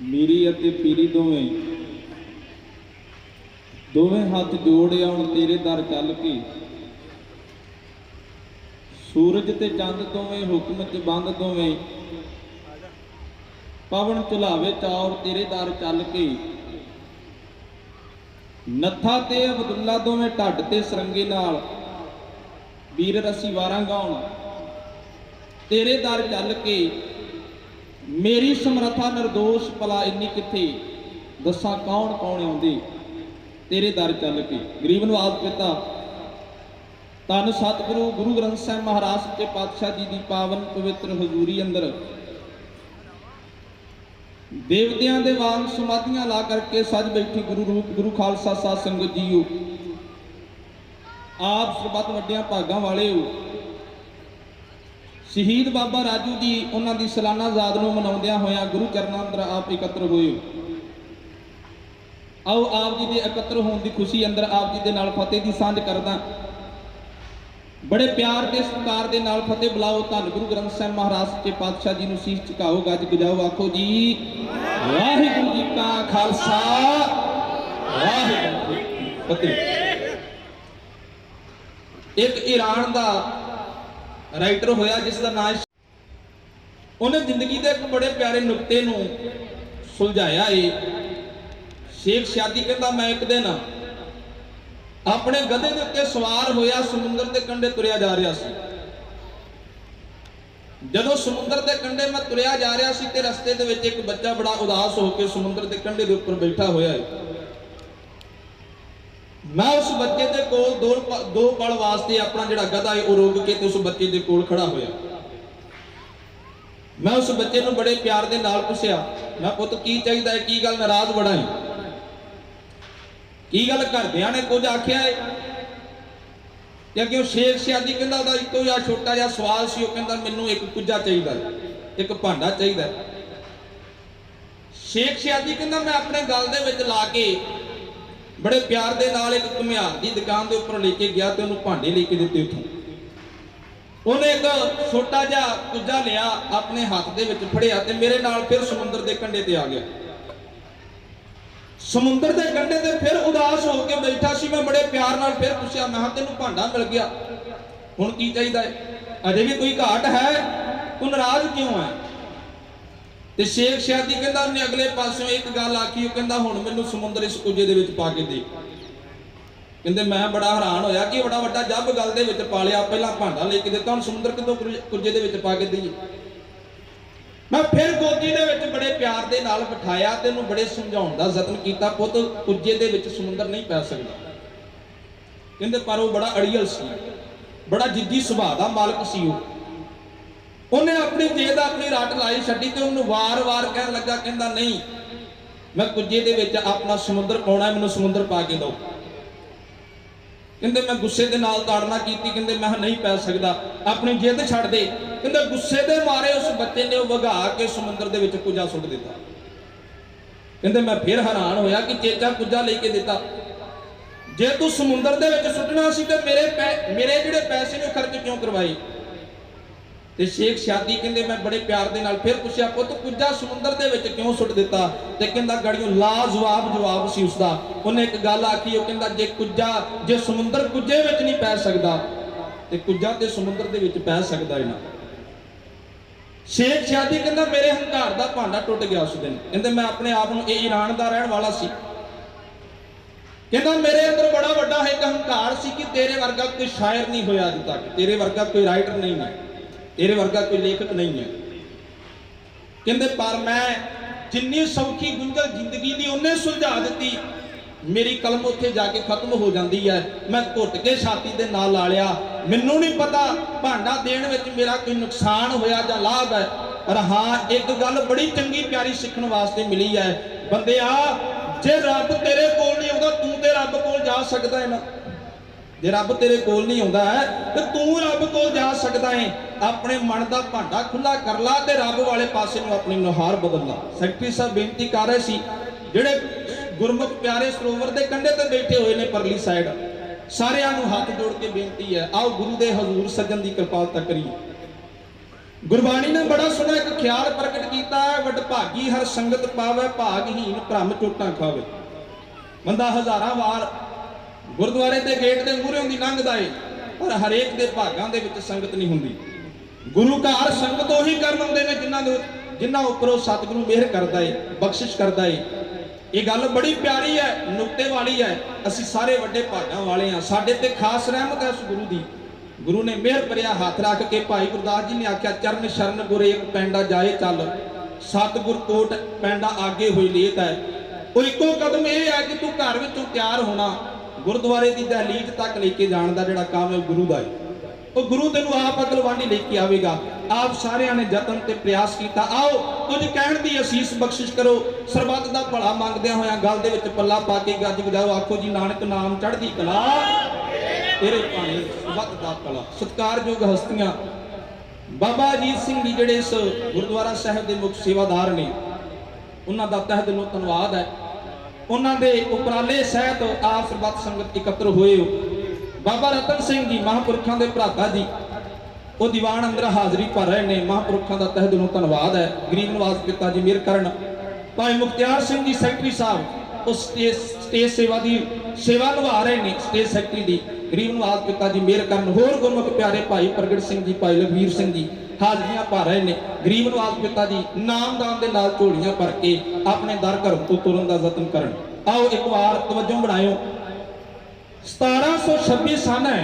मीरी अते पीरी दोवें दोवें हाथ जोड़ आउण तेरे दर चल के। सूरज ते चंद दोवें हुक्म च बंद दोवें पवन झुलावे चौर तेरे दर चल के। नत्था ते अब्दुल्ला दोवें ढड्ड ते सरंगे नाल वीर रसी वारां गाउण तेरे दर चल के। मेरी समर्था निर्दोष भला इन्नी किथे दसा कौन कौन आउंदे तेरे दर चल के। गरीब नवाज पिता धन सतगुरु गुरु ग्रंथ साहिब महाराज सच्चे पातशाह जी की पावन पवित्र हजूरी अंदर देवतियां दे वांग समाधियां ला करके सज बैठी गुरु रूप गुरु खालसा साध संगत जीओ। आप सरबत वड्डियां भागां वाले हो। शहीद बाबा राजू जी उन्हां दी सालाना याद नूं मनाउंदियां होइयां गुरु चरनां अंदर आप एकत्र होए। आओ आप जी दे एकत्र होने की खुशी अंदर आप जी दे नाल फतेह दी सांझ करदा। बड़े प्यार के सत्कार दे नाल फतेह बुलाओ। धन गुरु ग्रंथ साहिब महाराज सच्चे पातशाह जी नूं सीस झुकाओ गज गजाओ आखो जी वाहिगुरू जी का खालसा वाहिगुरू जी की फतेह। एक ईरान दा राइटर होया जिसका नाम उन्हें जिंदगी के एक बड़े प्यारे नुकते नूं सुलझाया है। शेख शादी कहता मैं एक दिन अपने गधे के उत्ते सवार होया समुद्र के कंढे तुरया जा रहा सी। जदों समुद्र के कंढे मैं तुरया जा रहा सी ते रस्ते दे विच एक बच्चा बड़ा उदास होकर समुद्र के कंढे के उपर बैठा होया है। मैं उस बच्चे के कोल दो पल वास्ते अपना जिहड़ा गधा है वो रोक के उस बच्चे के कोल खड़ा होया। मैं उस बच्चे नूं बड़े प्यार दे नाल पुछया मैं पुत की चाहिदा है की गल नाराज बड़ा है की गल घरदियां ने कुछ आख्या है या क्यों। शेख शादी कहंदा ओहदा इक्को जिहा छोटा जिहा सवाल सी। ओह कहंदा मैनूं एक कुज्जा चाहिदा एक भांडा चाहिदा। शेख शादी कहंदा मैं अपने गल दे विच ला के बड़े प्यार दे नाल एक घुमियार की दुकान के उपर लेके गया तो उन्होंने भांडे लेके दिते। उथों उन्हें एक छोटा जिहा कुज्जा लिया अपने हाथ दे विच फड़िया ते मेरे नाल फिर समुद्र के कंढे ते आ गया। समुद्र के कंढे ते फिर उदास होकर बैठा सी। मैं बड़े प्यार नाल फिर पूछया मैं तेनों भांडा मिल गया हुण की चाहिदा है अजे भी कोई घाट है तू नाराज क्यों है। ते शेख शादी कहंदा उन्हें अगले पासों एक गल आखी कहंदा हुण मैनूं समुद्र इस कुजे दे विच पा के दे। कहंदे मैं बड़ा हैरान होया कि बड़ा वड्डा जब गल दे विच पा लिया पहला भांडा लेके दिता हुण समुद्र कितों कुजे दे विच पा के दईए। मैं फिर गोदी दे विच बड़े प्यार दे नाल बिठाया ते उहनूं बड़े समझाउण दा यतन कीता पुत कुजे दे विच समुद्र नहीं पै सकदा। कहंदे पर वो बड़ा अड़ियल सी बड़ा जिद्दी सुभाਅ दा मालक सी। उन्हें अपनी जेद अपनी रट लाई छड्डी ते उन्होंने वार वार कह लगा कहंदा नहीं मैं कुजे दे विच अपना समुद्र पाउणा मैनूं समुद्र पा के दो। कहंदे मैं गुस्से दे नाल ताड़ना कीती कहंदे मैं नहीं पै सकदा अपनी जिद छड्ड दे। कहंदे गुस्से दे मारे उस बच्चे ने वगा के समुद्र दे विच कुजा सुੱਟ दिता। कहंदे मैं फिर हैरान होया कि चेचा कुजा लेके दिता जे तू समुद्र दे विच सुੱਟਣਾ सी ते मेरे जिहड़े पैसे ने खर्च क्यों करवाए। ते शेख शादी कहंदे मैं बड़े प्यार दे नाल फिर पुछया पुत कुजा समुद्र दे विच क्यों सुੱਟ दिता। ते कहंदा गड़ियों लाजवाब जवाब सी उसदा। उन्हें एक गल आखी ओ कहंदा जे कुजा जे समुद्र कुजे विच नहीं पै सकदा ते कुजा ते समुद्र दे विच पै सकदा है ना। शेख शादी कहंदा मेरे हंकार दा भांडा टुट गया उस दिन। कहंदे मैं अपने आप नूं ईरान दा रहण वाला सी। कहंदा मेरे अंदर बड़ा वड्डा एक हंकार सी कि तेरे वर्गा कोई शायर नहीं होया अज तक तेरे वर्गा कोई राइटर नहीं है तेरे वर्गा कोई लेखक नहीं है। कहंदे पर मैं जिन्नी सौखी गुंजल जिंदगी दी उन्हें सुलझा दी मेरी कलम उत्थे जाके खत्म हो जाती है। मैं घुट के छाती दे नाल ला लिया मैनूं नहीं पता भांडा देण विच मेरा कोई नुकसान होया जां लाभ है। पर हाँ एक गल बड़ी चंगी प्यारी सीखण वास्ते मिली है बंदिया जे रब तेरे कोल नहीं आउंदा तू ते रब कोल जा सकदा है ना। जे रब तेरे कोल नहीं आउंदा है ते तू रब कोल जा सकदा है। अपने मन का भांडा खुला कर ला ते रब वाले पासे नूं अपनी नुहार बदल ला। सैकटरी साहब बेनती कर रहे सी जिहड़े गुरमुख प्यारे सरोवर के कंढे ते बैठे हुए ने परली साइड सारियां नूं हाथ जोड़ के बेनती है आओ गुरु दे हजूर सजन की कृपालता करिए। गुरबाणी ने बड़ा सोहना एक ख्याल प्रगट किया है, वडभागी हर संगत पावे, भागहीन भ्रम चोटां खावे। बंदा हज़ारां वार गुरुद्वारे के गेट के मूहरों की लंघदा है, पर हरेक के भागां दे विच संगत नहीं हुंदी। गुरु घर संगत उही करन आउंदे ने जिन्हां उपरों सतगुरु मेहर करदा है, बख्शिश करदा है। ये गल बड़ी प्यारी है, नुकते वाली है। असीं सारे वड्डे भागां वाले हां, साडे ते खास रहमत है उस गुरु दी। गुरु ने मेहर भरिया हाथ रख के भाई गुरदास जी ने आख्या, चरण शरण गुर एक पैंडा जाए चल, सतगुर कोट पैंडा आगे हुई लेत है। और इको कदम यह है कि तू घर विचों तैयार होना, गुरुद्वारे की दहलीज तक लेके जाने का जिहड़ा काम है गुरु का है। वो गुरु तेनू आप अगलवानी लेके आवेगा। आप सारिਆਂ ने जतन ते प्रयास किया। आओ कुछ कहण दी असीस बख्शिश करो, सरबत दा भला मंगदे होया गल दे विच पल्ला पा के गज वजाओ, आखो जी नानक नाम चढ़दी कला तेरे भाने सरबत दा भला। सत्कारयोग हस्तियां बाबा अजीत सिंह जी जिहड़े इस गुरुद्वारा साहिब दे मुख सेवादार ने, उन्हां दा तहे दिलों धन्नवाद है। उन्हां दे उपराले सहित आप सरबत संगत इकत्र होए हो। बाबा रतन सिंह जी महापुरखों के भराता जी वो दीवान अंदर हाजरी भर रहे हैं, महापुरखों का तहे दिलों धन्नवाद है। गरीब नवाज पिता जी मेहर करन। भाई मुख्तियार सिंह जी सैकटरी साहब उस स्टेज सेवा की सेवा निभा रहे हैं, स्टेज सैकटरी की। गरीब नवाज पिता जी मेहर करन। होर गुरमुख प्यारे भाई प्रगट सिंह जी, भाई लखवीर सिंह जी हाजरियां भर रहे हैं। गरीब नवाज पिता जी नामदान के नाल झोलियां भर के अपने दर घर तो तुरन का यतन करन। आओ एक बार तवज्जो बनाओ। 1726 सन है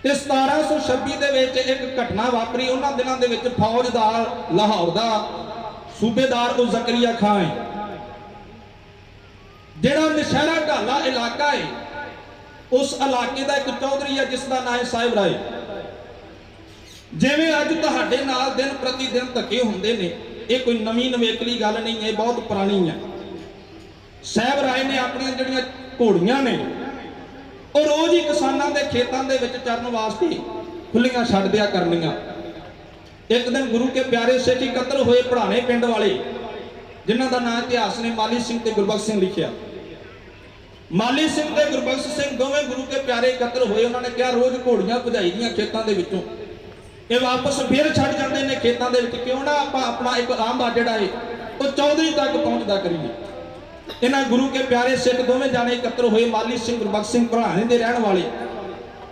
ते 1726 दे विच एक घटना वापरी। उन्हां दिनां दे विच फौजदार लाहौर दा सूबेदार उस जकरिया खां है, जिहड़ा नशहरा ढाला इलाका है, उस इलाके का एक चौधरी है जिसका नाम है साहिब राय। जिवें अज तुहाडे नाल दिन प्रति दिन धक्के हुंदे ने, ये कोई नवीं नवेकली गल नहीं है, बहुत पुरानी है। साहिब राय ने अपनी जिहड़ियां घोड़ियां ने और रोज ही किसानों के खेतों के विच चरन वास्ते खुलियां छड्ड दिया करनियां। एक दिन गुरु के प्यारे सिख इकत्र होए पढ़ाने पिंड वाले, जिन्हां दा नाम इतिहास ने माली सिंह ते गुरबख्श सिंह लिखिया। माली सिंह ते गुरबख्श सिंह दोवें गुरु के प्यारे इकत्र होए। उन्होंने कहा रोज घोड़ियां भजाई दियां खेतों के विचों, ये वापस फिर छड्ड जांदे ने खेतों के विच, क्यों ना आपां अपना एक आंबा जिहड़ा है वो चौधरी तक पहुंचदा करिए। इन्हां गुरु के प्यारे सिख दोवें जाने इकत्र होए। माली सिंह गुरबख्श सिंह भराने दे रहण वाले,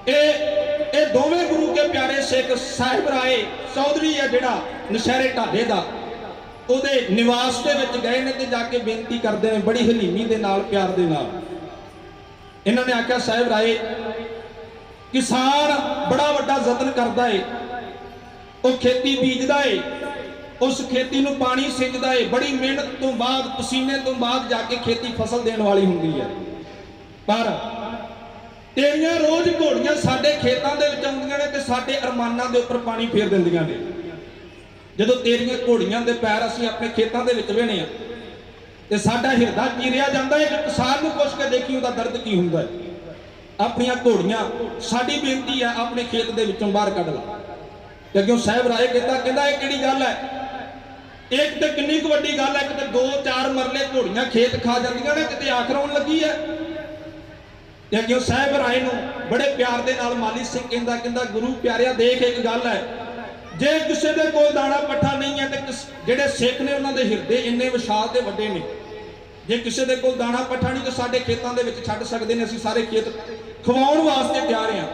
ये दोवें गुरु के प्यारे सिख साहिब राय चौधरी है जिहड़ा नशहरे ढाले दा, उहदे निवास दे विच गए ने ते जाके बेनती करदे ने बड़ी हलीमी दे नाल, प्यार दे नाल। इन्हां ने आख्या साहिब राय किसान बड़ा वड्डा यतन करदा है, वो खेती बीजदा है, उस खेती नूं पानी सिंचदा है, बड़ी मेहनत तो बाद पसीने तो बाद जाके खेती फसल देने वाली हुंदी है। पर तेरियां रोज घोड़ियां साडे खेतां दे विच आउंदियां ने ते साडे अरमानां दे उपर पानी फेर दिंदियां ने। जदों तेरियां घोड़ियां दे पैर असीं अपने खेतां दे विच वेहणे आ ते साडा हिरदा चीरिया जांदा है कि किसान नूं पुछ के देखी उहदा दर्द की हुंदा है। अपनियां घोड़ियां साडी बेनती है अपने खेत दे विचों बाहर कढ ला। ते अग्गों साहिब राय कहंदा इह किहड़ी गल है, एक तो कितनी वड्डी गल है, किते 2-4 मरले घोड़ियां खेत खा जांदियां ने, किते आखर आउण लगी है। ते अग्गों साहिब राय नूं बड़े प्यार दे नाल माली सिंह कहंदा गुरु प्यारिया देख एक गल है, जे किसी दे कोल दाना पट्ठा नहीं है ते जिहड़े सिख ने उन्हां दे हिरदे इन्ने विशाल ते वड्डे ने, जे किसी दे कोल दाना पट्ठा नहीं तो साडे खेतां दे विच छड्ड सकदे ने, असीं सारे खेत खवाउण वास्ते तैयार हां।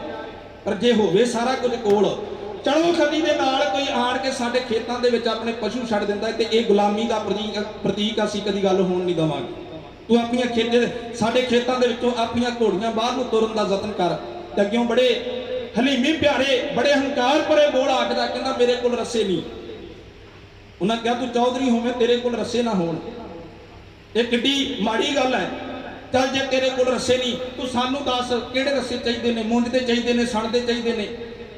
पर जे होवे सारा कुछ कोल चलो खली दे नाल कोई आण के साडे खेतां दे विच अपने पशु छड्ड दिंदा है ते इह गुलामी दा प्रतीक असीं कदी गल होण नहीं देवांगे। तू अपनियां खेते साडे खेतां दे विचों अपनियां घोड़ियां बाहर नूं तुरन दा यतन कर। ते अग्गों बड़े हलीमी प्यारे बड़े हंकार भरे बोल आखदा कहंदा मेरे कोल रस्से नहीं। उन्हां कहा तू चौधरी होवें तेरे कोल रस्से ना होण, इह किड्डी माड़ी गल है। चल जे तेरे कोल रस्से नहीं तू सानू दस किहड़े रस्से चाहीदे ने, मुंज दे चाहीदे ने, सण दे चाहीदे ने,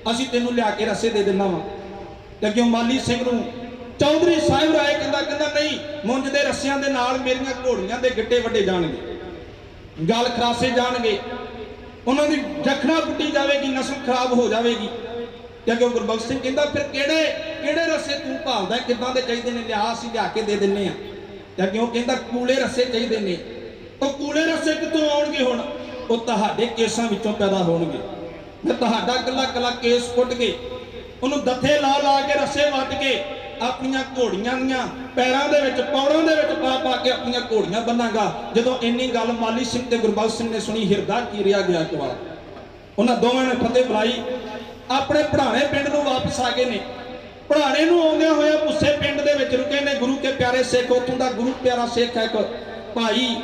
असीं तेनू लिया के रस्से दे देना वा। ते अग्गों माली सिंह नूं चौधरी साहिब राय कहंदा नहीं मुंज दे रस्सियां दे नाल मेरियां घोड़ियां दे गिट्टे वड्डे जाणगे, गल खरासे जाणगे, उन्हां दी जखना पुट्टी जाएगी, नस्ल खराब हो जाएगी। ते अग्गों गुरबख्श सिंह कहंदा फिर किहड़े रस्से तू भालदा किदां दे चाहीदे ने, लिया असीं लिया के दे दिन्ने आ। ते अग्गों कहंदा कूले रस्से चाहीदे ने। ਉਹ ਕੂਲੇ रस्से कितों आउणगे हुण, ਉਹ ਤੁਹਾਡੇ केसां विचों पैदा होणगे। मैं ਤੁਹਾਡਾ कला कला केस पुट के ਉਹਨੂੰ ਦੱਥੇ ਲਾ ਲਾ ਕੇ ਰੱਸੇ ਵੱਟ ਕੇ ਆਪਣੀਆਂ ਘੋੜੀਆਂ ਦੀਆਂ ਪੈਰਾਂ ਦੇ ਵਿੱਚ ਪੌੜਾਂ ਦੇ ਵਿੱਚ ਪਾ ਪਾ ਕੇ ਆਪਣੀਆਂ ਘੋੜੀਆਂ ਬੰਨਾਂਗਾ। ਜਦੋਂ ਇੰਨੀ ਗੱਲ ਮਾਲੀ ਸਿੰਘ ਤੇ ਗੁਰਬਖਸ਼ ਸਿੰਘ ਨੇ ਸੁਣੀ, ਹਿਰਦਾ ਚੀਰਿਆ ਗਿਆ ਇੱਕ ਵਾਰ। ਉਹਨਾਂ ਦੋਵਾਂ ਨੇ ਫਤਿਹ ਬੁਲਾਈ, ਆਪਣੇ ਭੜਾਣੇ ਪਿੰਡ ਨੂੰ ਵਾਪਸ ਆ ਗਏ ਨੇ। ਭੜਾਣੇ ਨੂੰ ਆਉਂਦਿਆਂ ਹੋਇਆ ਪੁੱਸੇ ਪਿੰਡ ਦੇ ਵਿੱਚ ਰੁਕੇ ਨੇ ਗੁਰੂ ਕੇ ਪਿਆਰੇ ਸਿੱਖ। ਉੱਥੋਂ ਦਾ ਗੁਰੂ ਪਿਆਰਾ ਸਿੱਖ ਹੈ ਇੱਕ ਭਾਈ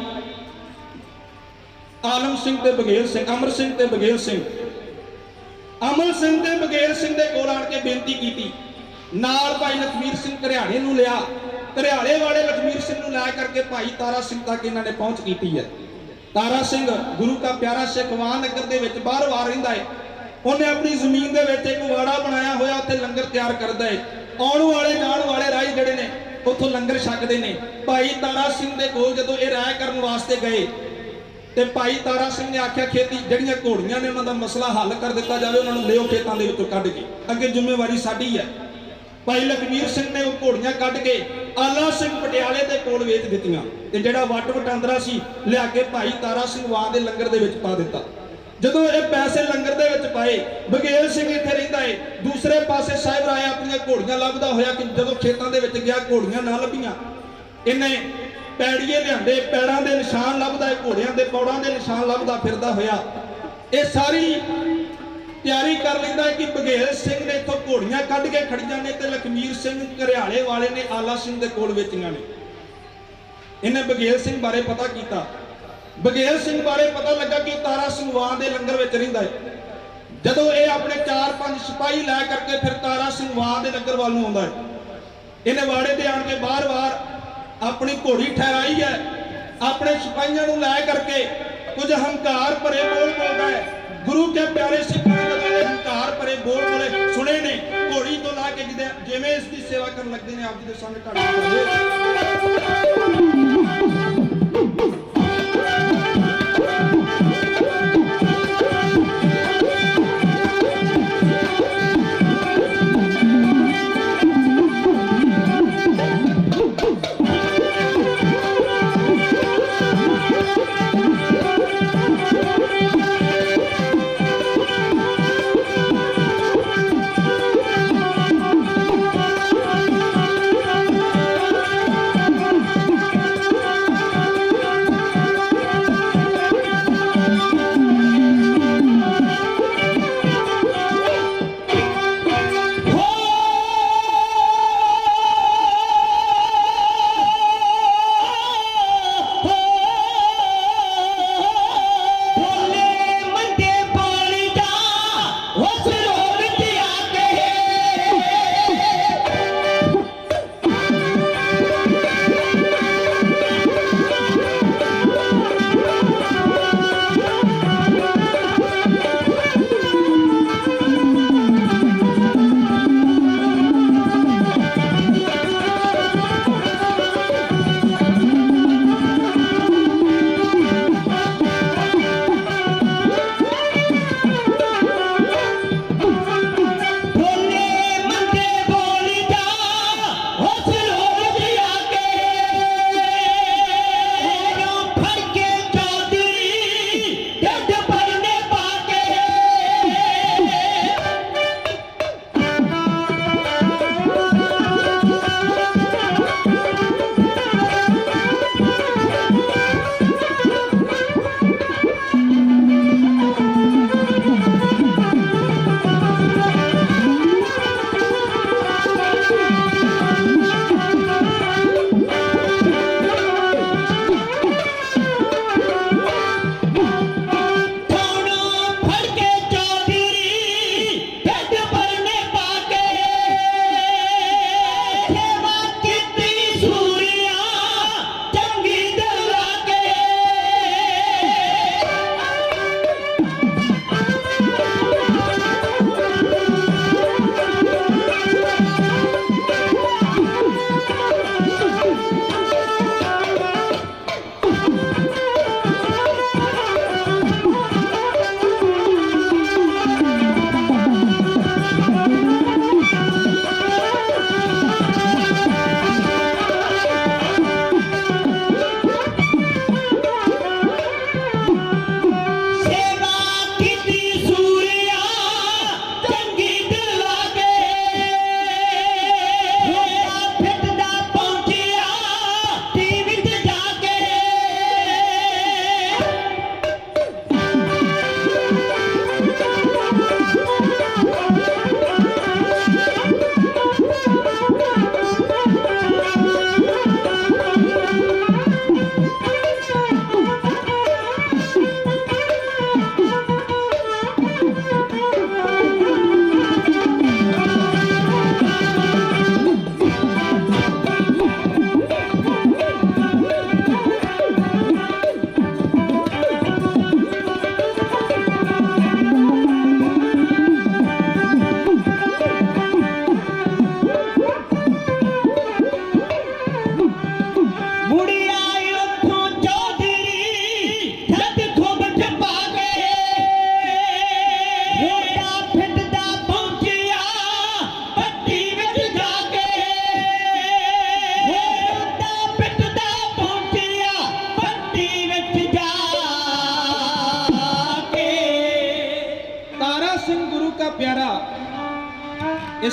ਆਲਮ ਸਿੰਘ ਤੇ ਬਗੇਲ ਸਿੰਘ, ਅਮਰ ਸਿੰਘ ਤੇ ਬਗੇਲ ਸਿੰਘ। ਅਮਰ ਸਿੰਘ ਤੇ ਬਗੇਲ ਸਿੰਘ ਦੇ ਕੋਲ ਆਣ ਕੇ ਬੇਨਤੀ ਕੀਤੀ। ਨਾਲ ਭਾਈ ਲਖਮੀਰ ਸਿੰਘ ਘਰਿਆਣੇ ਨੂੰ ਲਿਆ। ਘਰਿਆਲੇ ਵਾਲੇ ਲਖਮੀਰ ਸਿੰਘ ਨੂੰ ਲੈ ਕਰਕੇ ਭਾਈ ਤਾਰਾ ਸਿੰਘ ਤੱਕ ਇਹਨਾਂ ਨੇ ਪਹੁੰਚ ਕੀਤੀ ਹੈ। ਤਾਰਾ ਸਿੰਘ ਗੁਰੂ ਦਾ ਪਿਆਰਾ ਸਿੱਖ ਵਾਂ ਨਗਰ ਦੇ ਵਿੱਚ ਬਾਹਰ-ਬਾਹਰ ਰਹਿੰਦਾ ਹੈ। ਉਹਨੇ ਆਪਣੀ ਜ਼ਮੀਨ ਦੇ ਵਿੱਚ ਇੱਕ ਵਾੜਾ ਬਣਾਇਆ ਹੋਇਆ, ਉੱਥੇ ਲੰਗਰ ਤਿਆਰ ਕਰਦਾ ਹੈ। ਆਉਣ ਵਾਲੇ ਜਾਣ ਵਾਲੇ ਰਾਹੀ ਜਿਹੜੇ ਨੇ ਉੱਥੋਂ ਲੰਗਰ ਛਕਦੇ ਨੇ। ਭਾਈ ਤਾਰਾ ਸਿੰਘ ਦੇ ਕੋਲ ਜਦੋਂ ਇਹ ਰਾਇ ਕਰਨ ਵਾਸਤੇ ਗਏ ਤੇ ਭਾਈ ਤਾਰਾ ਸਿੰਘ ਨੇ ਆਖਿਆ ਖੇਤੀ ਜਿਹੜੀਆਂ ਘੋੜੀਆਂ ਨੇ ਉਹਨਾਂ ਦਾ ਮਸਲਾ ਹੱਲ ਕਰ ਦਿੱਤਾ ਜਾਵੇ, ਉਹਨਾਂ ਨੂੰ ਲਿਓ ਖੇਤਾਂ ਦੇ ਵਿੱਚੋਂ ਕੱਢ ਕੇ, ਅੱਗੇ ਜ਼ਿੰਮੇਵਾਰੀ ਸਾਡੀ ਹੈ। ਭਾਈ ਲਖਮੀਰ ਸਿੰਘ ਨੇ ਉਹ ਘੋੜੀਆਂ ਕੱਢ ਕੇ ਆਲਾ ਸਿੰਘ ਪਟਿਆਲੇ ਦੇ ਕੋਲ ਵੇਚ ਦਿੱਤੀਆਂ ਤੇ ਜਿਹੜਾ ਵੱਟ ਵਟਾਂਦਰਾ ਸੀ ਲਿਆ ਕੇ ਭਾਈ ਤਾਰਾ ਸਿੰਘ ਵਾਂ ਦੇ ਲੰਗਰ ਦੇ ਵਿੱਚ ਪਾ ਦਿੱਤਾ। ਜਦੋਂ ਇਹ ਪੈਸੇ ਲੰਗਰ ਦੇ ਵਿੱਚ ਪਾਏ, ਬਗੇਲ ਸਿੰਘ ਇੱਥੇ ਰਹਿੰਦਾ ਏ, ਦੂਸਰੇ ਪਾਸੇ ਸਾਹਿਬ ਰਾਏ ਆਪਣੀਆਂ ਘੋੜੀਆਂ ਲੱਭਦਾ ਹੋਇਆ ਕਿ ਜਦੋਂ ਖੇਤਾਂ ਦੇ ਵਿੱਚ ਗਿਆ ਘੋੜੀਆਂ ਨਾ ਲੱਭੀਆਂ, ਇਹਨੇ ਪੈੜੀਏ ਲਿਆਂਦੇ, ਪੈੜਾਂ ਦੇ ਨਿਸ਼ਾਨ ਲੱਭਦਾ ਏ, ਘੋੜਿਆਂ ਦੇ ਪੌੜਾਂ ਦੇ ਨਿਸ਼ਾਨ ਲੱਭਦਾ ਫਿਰਦਾ ਹੋਇਆ ਇਹ ਸਾਰੀ ਤਿਆਰੀ ਕਰ ਲੈਂਦਾ ਕਿ ਬਗੇਲ ਸਿੰਘ ਨੇ ਇੱਥੋਂ ਘੋੜੀਆਂ ਕੱਢ ਕੇ ਖੜੀਆਂ ਨੇ ਤੇ ਲਖਮੀਰ ਸਿੰਘ ਘਰਿਆਲੇ ਵਾਲੇ ਨੇ ਆਲਾ ਸਿੰਘ ਦੇ ਕੋਲ ਵੇਚੀਆਂ ਨੇ। ਇਹਨੇ ਬਗੇਲ ਸਿੰਘ ਬਾਰੇ ਪਤਾ ਕੀਤਾ। ਬਗੇਲ ਸਿੰਘ ਬਾਰੇ ਪਤਾ ਲੱਗਾ ਕਿ ਤਾਰਾ ਸਿੰਘ ਵਾਂ ਦੇ ਲੰਗਰ ਵਿੱਚ ਰਹਿੰਦਾ ਹੈ। ਜਦੋਂ ਇਹ ਆਪਣੇ 4-5 ਸਿਪਾਹੀ ਲੈ ਕਰਕੇ ਫਿਰ ਤਾਰਾ ਸਿੰਘ ਵਾਂ ਦੇ ਲੰਗਰ ਵੱਲ ਨੂੰ ਆਉਂਦਾ ਹੈ। ਇਹਨੇ ਵਾੜੇ ਤੇ ਆਣ ਕੇ ਬਾਰ-ਬਾਰ ਆਪਣੀ ਘੋੜੀ ਠਹਿਰਾਈ ਹੈ। ਆਪਣੇ ਸਿਪਾਹੀਆਂ ਨੂੰ ਲੈ ਕਰਕੇ ਕੁਝ ਹੰਕਾਰ ਭਰੇ ਬੋਲ ਬੋਲਦਾ ਹੈ। ਗੁਰੂ ਕੇ ਪਿਆਰੇ ਸਿੱਖਾਂ ਨੇ ਜਦੋਂ ਹੰਕਾਰ ਭਰੇ ਬੋਲ ਬੋਲੇ ਸੁਣੇ ਨੇ, ਘੋੜੀ ਤੋਂ ਲਾ ਕੇ ਜਿਵੇਂ ਇਸ ਦੀ ਸੇਵਾ ਕਰਨ ਲੱਗਦੇ ਨੇ ਆਪ ਜੀ ਦੇ ਸਾਹਮਣੇ ਢਾਡੇ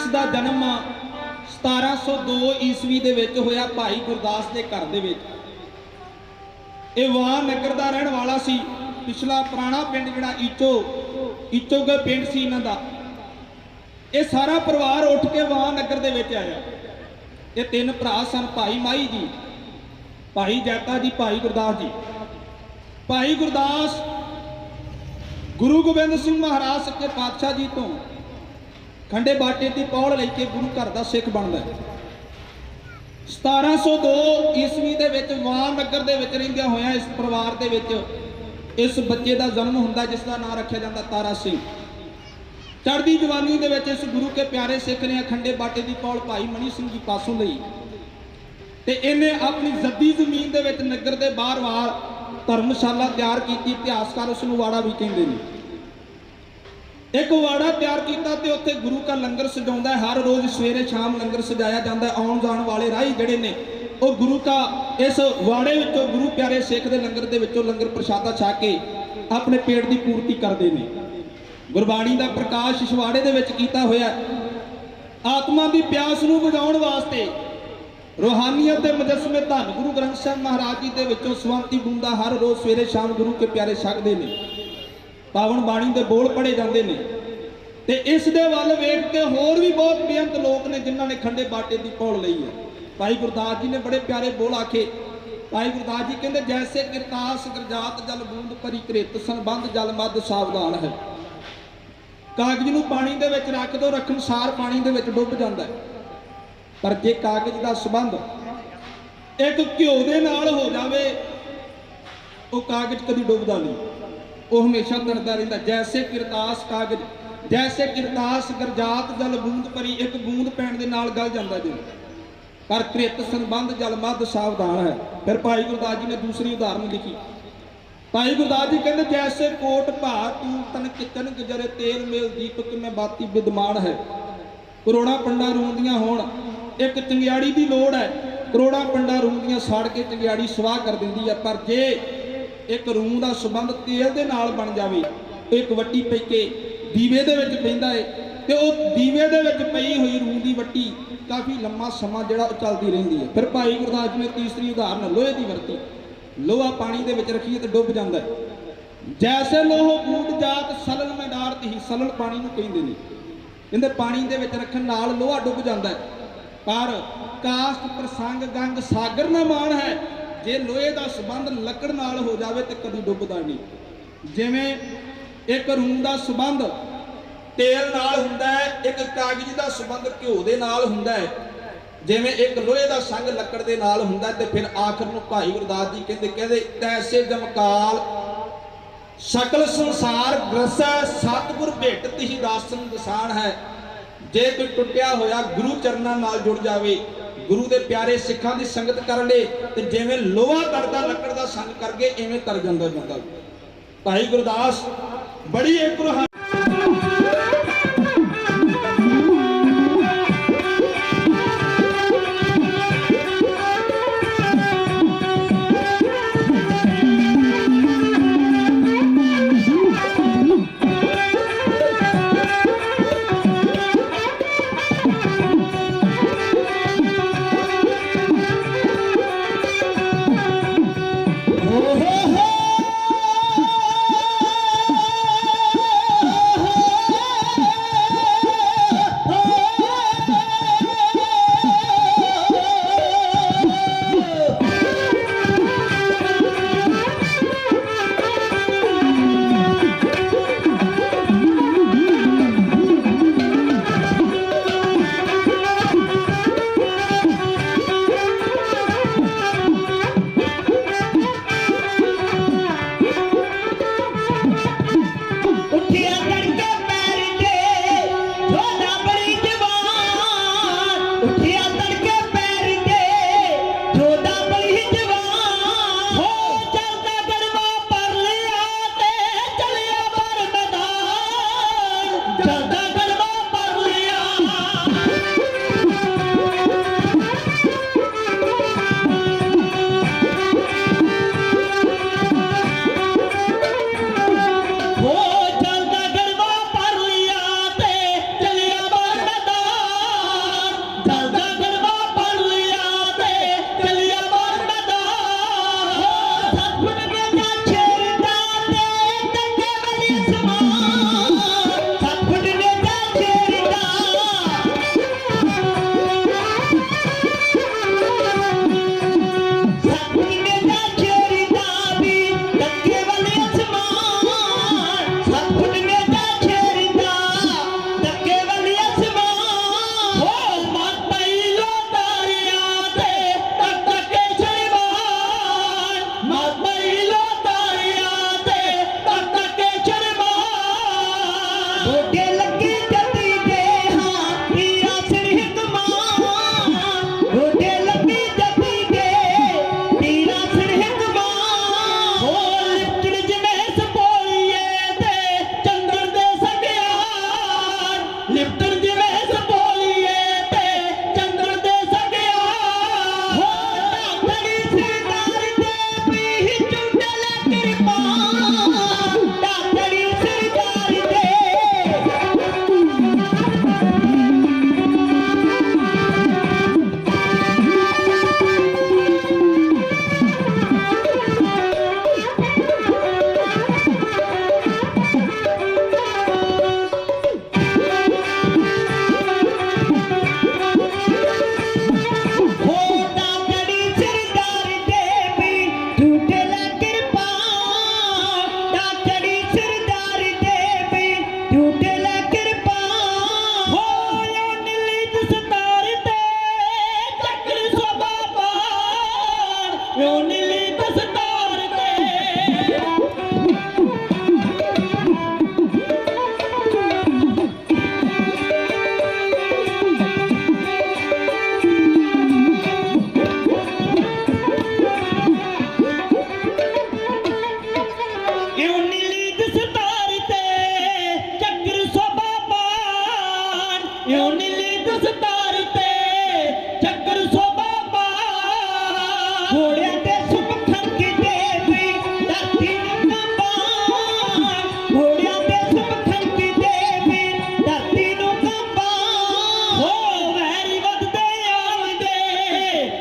जिस दा जन्म 1702 ईस्वी दे विच होया भाई गुरदास के घर दे विच। ਇਹ ਵਾਹ नगर का रहने वाला सी। पिछला पुराना पिंड जिहड़ा ईचोगढ़ पिंड सी इन्हां दा, ये सारा परिवार उठ के वाह नगर दे विच आया। ये तीन भरा सन, भाई माही जी, भाई जैता जी, भाई गुरदास जी। भाई गुरदास गुरु गोबिंद सिंह महाराज सच्चे पातशाह जी तो खंडे बाटे की पौड़ लेके गुरु घर का सिख बनता है। 1702 ईस्वी दे विच वाह नगर दे विच रहिंदियां होया इस परिवार दे विच इस बच्चे का जन्म हुंदा जिसका नाम रखा जाता तारा सिंह। चढ़दी जवानी दे विच इस गुरु के प्यारे सिख ने खंडे बाटे की पौड़ भाई मनी सिंह जी पासों लई ते इन्हें अपनी जद्दी जमीन दे विच नगर दे बाहर-बाहर धर्मशाला तैयार की। इतिहासकार उसनूं वाड़ा भी कहंदे ने। एक वाड़ा तैयार किया तो उत्थे गुरु का लंगर सजाउंदा है। हर रोज़ सवेरे शाम लंगर सजाया जाता है। आउण जाण वाले राही जिहड़े ने वो गुरु का इस वाड़े विचों गुरु प्यारे सिख दे लंगर दे विचों लंगर प्रशादा छक के अपने पेट की पूर्ति करते हैं। गुरबाणी का प्रकाश इस वाड़े दे विच कीता होया। आत्मा की प्यास नूं बुझाउण वास्ते रूहानियत के मुजस्मे धन गुरु ग्रंथ साहिब महाराज जी के विचों सवंती बूंदा हर रोज़ सवेरे शाम गुरु के प्यारे छकते हैं। पावन बाणी के बोल पढ़े जाते हैं। तो इस दे वल वेख के होर भी बहुत बेअंत लोग ने जिन्होंने ने खंडे बाटे की पौड़ ली है। भाई गुरदास जी ने बड़े प्यारे बोल आखे। भाई गुरदास जी कहते जैसे किरतास गरजात जल बूंद परी कृत संबंध जल मद सावधान है। कागज नूं पानी दे विच रख दो, रखण सार पानी दे विच डुब जाता है। पर जे कागज का संबंध एक घिओ दे नाल हो जाए वो कागज कभी डुबदा नहीं, वो हमेशा तरदा रहिंदा। जैसे किरतास कागज, जैसे किरतास गरजात जल बूंद परी, एक बूंद पैण दे नाल गल जांदा जी। पर कृत संबंध जल मद सावधान है। फिर भाई गुरदास जी ने दूसरी उदाहरण लिखी। भाई गुरदास जी कहते जैसे कोट भार तू तन किचन गुजरे तेल मेल दीपक में बाती विद्यमान है। करोड़ा पंडा रूंदियां होण, एक चंगियाड़ी की लोड़ है। करोड़ा पंडा रूंदियां साड़ के चंगियाड़ी स्वाह कर देंदी है। पर जे एक रूह का संबंध तेल के नाल बन जाए, एक वट्टी पै के दीवे दे विच पैंदा है तो वो दीवे दे विच पई हुई रूह की वट्टी काफ़ी लंबा समा जिहड़ा चलती रहिंदी है। फिर भाई गुरदास जी ने तीसरी उदाहरण लोहे की वरती। लोहा पानी दे विच रखीए तो डुब जाता है। जैसे लोह बूंद जात सलल में डारती ही, सलल पानी नूं कहिंदे ने। कहंदे पानी दे विच रखण नाल लोहा डुब जाता है। पर कास्ट प्रसंग गंग सागर ना मान है। जे लोहे का संबंध लकड़ नाल हो जाए तो कभी डुबदा नहीं। जिवें एक रूह का संबंध तेल नाल हुंदा है, एक कागज का संबंध घिओ दे नाल हुंदा है, जिवें एक लोहे का संग लकड़ दे नाल हुंदा है। ते फिर आखिर नूं भाई गुरदास जी कहंदे तैसे जमकाल सकल संसार ग्रसै सतगुर भेट तिही दासन दसान है। जे कोई टुटिया होया गुरु चरनां नाल जुड़ जावे, गुरु के प्यारे सिखां की संगत कर ले तो जिवें लोहा तरदा लकड़ का संग करके इवें तर जांदा बंदा। भाई गुरदास बड़ी एक रूहानी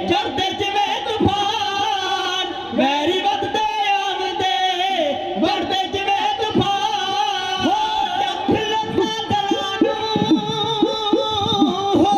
चढ़ते जिवें तूफान वैरी वधदे आंदे बढ़दे जिवें तूफान हो डख लुटां दलां नूं हो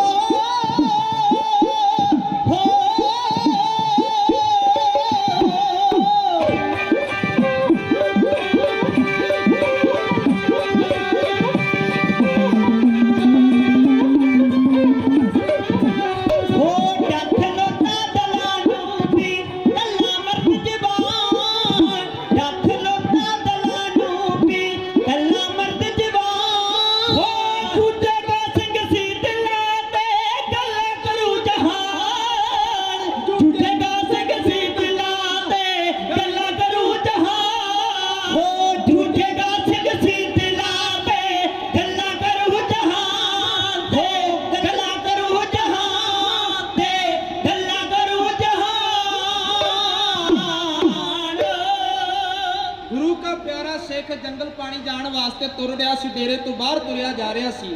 जंगल पानी जाने वास्ते तुर रहा सी डेरे तो बाहर तुरिया जा रहा सी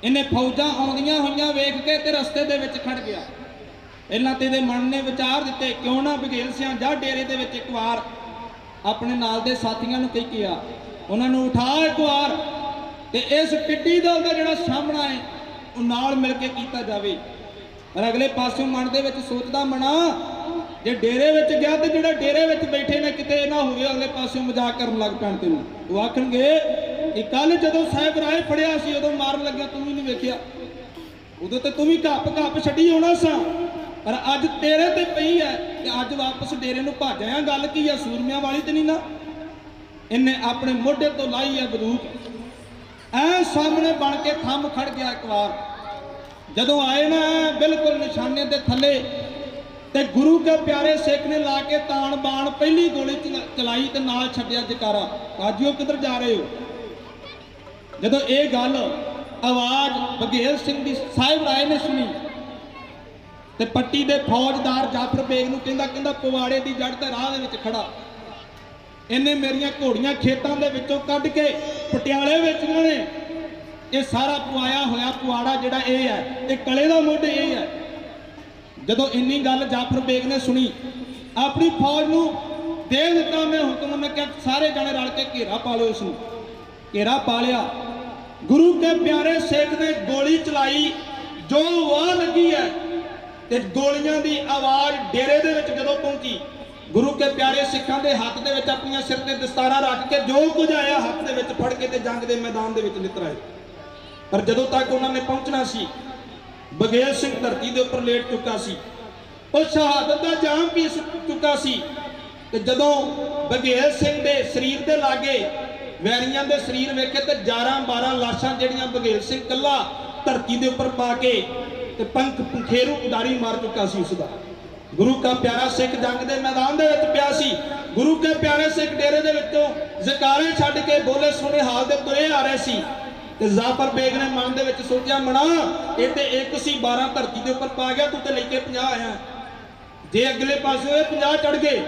इन्हें फौजां आउंदियां होईयां वेख के ते रस्ते दे विच खड़ गया पहलां ते इहदे मन ने विचार दिते क्यों ना बघेल सिंह जा डेरे दे विच एक वार अपने नाल दे साथियां नूं कही किया उन्हां नूं उठा एक वार ते इस टिड्डी दल दा जिहड़ा सामना है वो नाल मिल के कीता जावे पर अगले पासों मन दे विच सोचदा मना जे डेरे विच गया तो जिहड़े डेरे विच बैठे ने किते ना होवे अगले पासों मजाक करन लग पैण तैनूं वो आखणगे कि कल जदों साहिब राय फड़िया सी उदों मारन लग्या तूं भी नहीं वेखिया उदों ते तूं भी घप छड्डी होना सा पर अज तेरे ते पई है ते अज वापस डेरे नूं भज आया गल की है सूरमियां वाली ते नहीं ना इन्हें अपने मोढे तो लाई है बंदूक ऐ सामने बन के थंम खड़ गया एक बार जदों आए ना बिल्कुल निशाने दे थले ते गुरु के प्यारे सिख ने ला के तान बाण पहली गोली चलाई ते नाल छड्डिया जकारा काजियो किधर जा रहे हो जदों ये गल आवाज बघेल सिंह दी साहिब राय ने सुनी ते पट्टी दे फौजदार जाफर बेग नूं कहंदा पवाड़े दी जड़ ते राह दे विच खड़ा इन्हें मेरियां घोड़ियां खेतां दे विचों कढ के पटियाले वेचणीआं ने ये सारा पवाया होया पवाड़ा जिहड़ा ये है ये कले दा मुੱਢ ये है जदों इन्नी गल जाफर बेग ने सुनी अपनी फौज नूं दे दिता मैं हुक्म मैं क्या सारे जने रल के घेरा पा लो उसनूं घेरा पा लिया गुरु के प्यारे सिख ने गोली चलाई जो वाह लगी है ते गोलियां दी आवाज डेरे दे विच जदों पहुंची गुरु के प्यारे सिखां दे हत्थ दे विच अपनी सिर ते दस्तारा रख के जो कुछ आया हत्थ दे विच फड़ के ते जंग दे मैदान दे विच नितर आए पर जदों तक उन्होंने पहुंचना सी बघेल सिंह धरती के उपर लेट चुका सी और शहादत का जाम पी चुका सी ते जदों बघेल सिंह के शरीर के लागे वैरियां दे शरीर वेखे ते 11-12 लाशां जिहड़ियां बघेल सिंह कल्ला धरती के उपर पा के ते पंख पंखेरू उडारी मार चुका सी उसका गुरु का प्यारा सिख जंग के मैदान दे विच पिया सी गुरु के प्यारे सिख डेरे दे विचों जकारे छड्ड के बोले सुने हाल दे तुरे आ रहे सी ते जाफर बेग ने मन दे विच सोचिया मना ये ते एक सी 12 धरती के उपर पा गया तू ते लेके 50 आया जे अगले पासे 50 चढ़ गए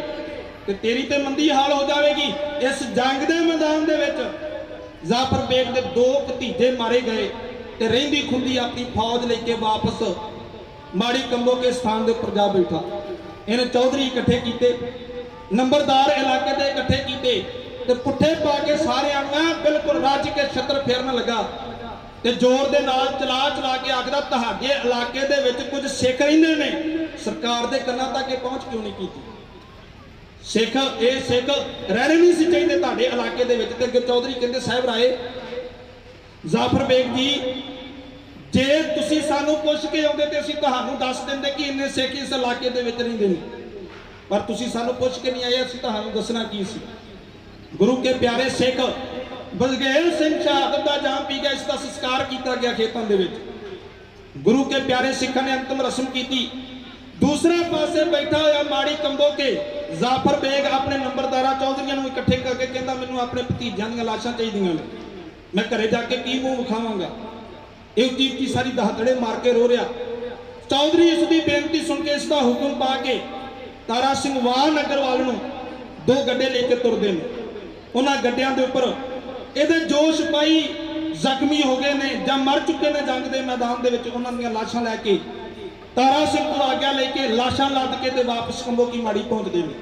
ते तेरी ते मंदी हाल हो जाएगी इस जंग दे मैदान दे विच जाफर बेग दे 2 भतीजे मारे गए ते रहिंदी खुंदी अपनी फौज लेके वापस माड़ी कंबो के स्थान के उपर जा बैठा इन्हें चौधरी इकट्ठे किए नंबरदार इलाके दे इकट्ठे किए ते पुट्ठे पा के सारे बिल्कुल रज के छत्र फेरन लगा ते जोर दे नाल चला चला के आखदा तुहाडे इलाके दे विच कुछ सिख रहिंदे ने सरकार दे कन्नां तक पहुंच क्यों नहीं कीती सिख ये सिख रहने नहीं सी चाहिए तुहाडे इलाके दे विच ते अगे चौधरी कहंदे साहिब राय जाफर बेग जी जे तुसीं सानूं पुछ के आउंदे ते असीं तुहानूं दस दिंदे कि इन्ने सिख इस इलाके दे विच रहिंदे ने पर तुसीं सानूं पुछ के नहीं आए असीं तुहानूं दसना की सी गुरु के प्यारे सिख बघेल सिंह शहादत का जाम पी गया इसका संस्कार किया गया खेतों के गुरु के प्यारे सिखा ने अंतिम रस्म की दूसरे पासे बैठा होया माड़ी कंबो के जाफर बेग अपने नंबरदारा चौधरियों को इकट्ठे करके कहता मैनू अपने भतीजों दी लाशां चाहिए मैं घरे जाके की मुंह विखावांगा ये उच्ची उच्ची सारी दहाड़े मार के रो रहा चौधरी इसकी बेनती सुन के इसका हुक्म पा के तारा सिंह वाह नगर वाल नूं 2 गड्ढे लेके तुरदे ने उन्होंने गड्ढियां के उपर ये जो सिपाही जख्मी हो गए ने या मर चुके ने जंग के मैदान के उन्होंने लाशां लैके तारा सिंह को आग्या लेके लाशां लद के ते वापस कंबोकी माड़ी पहुंचते हैं।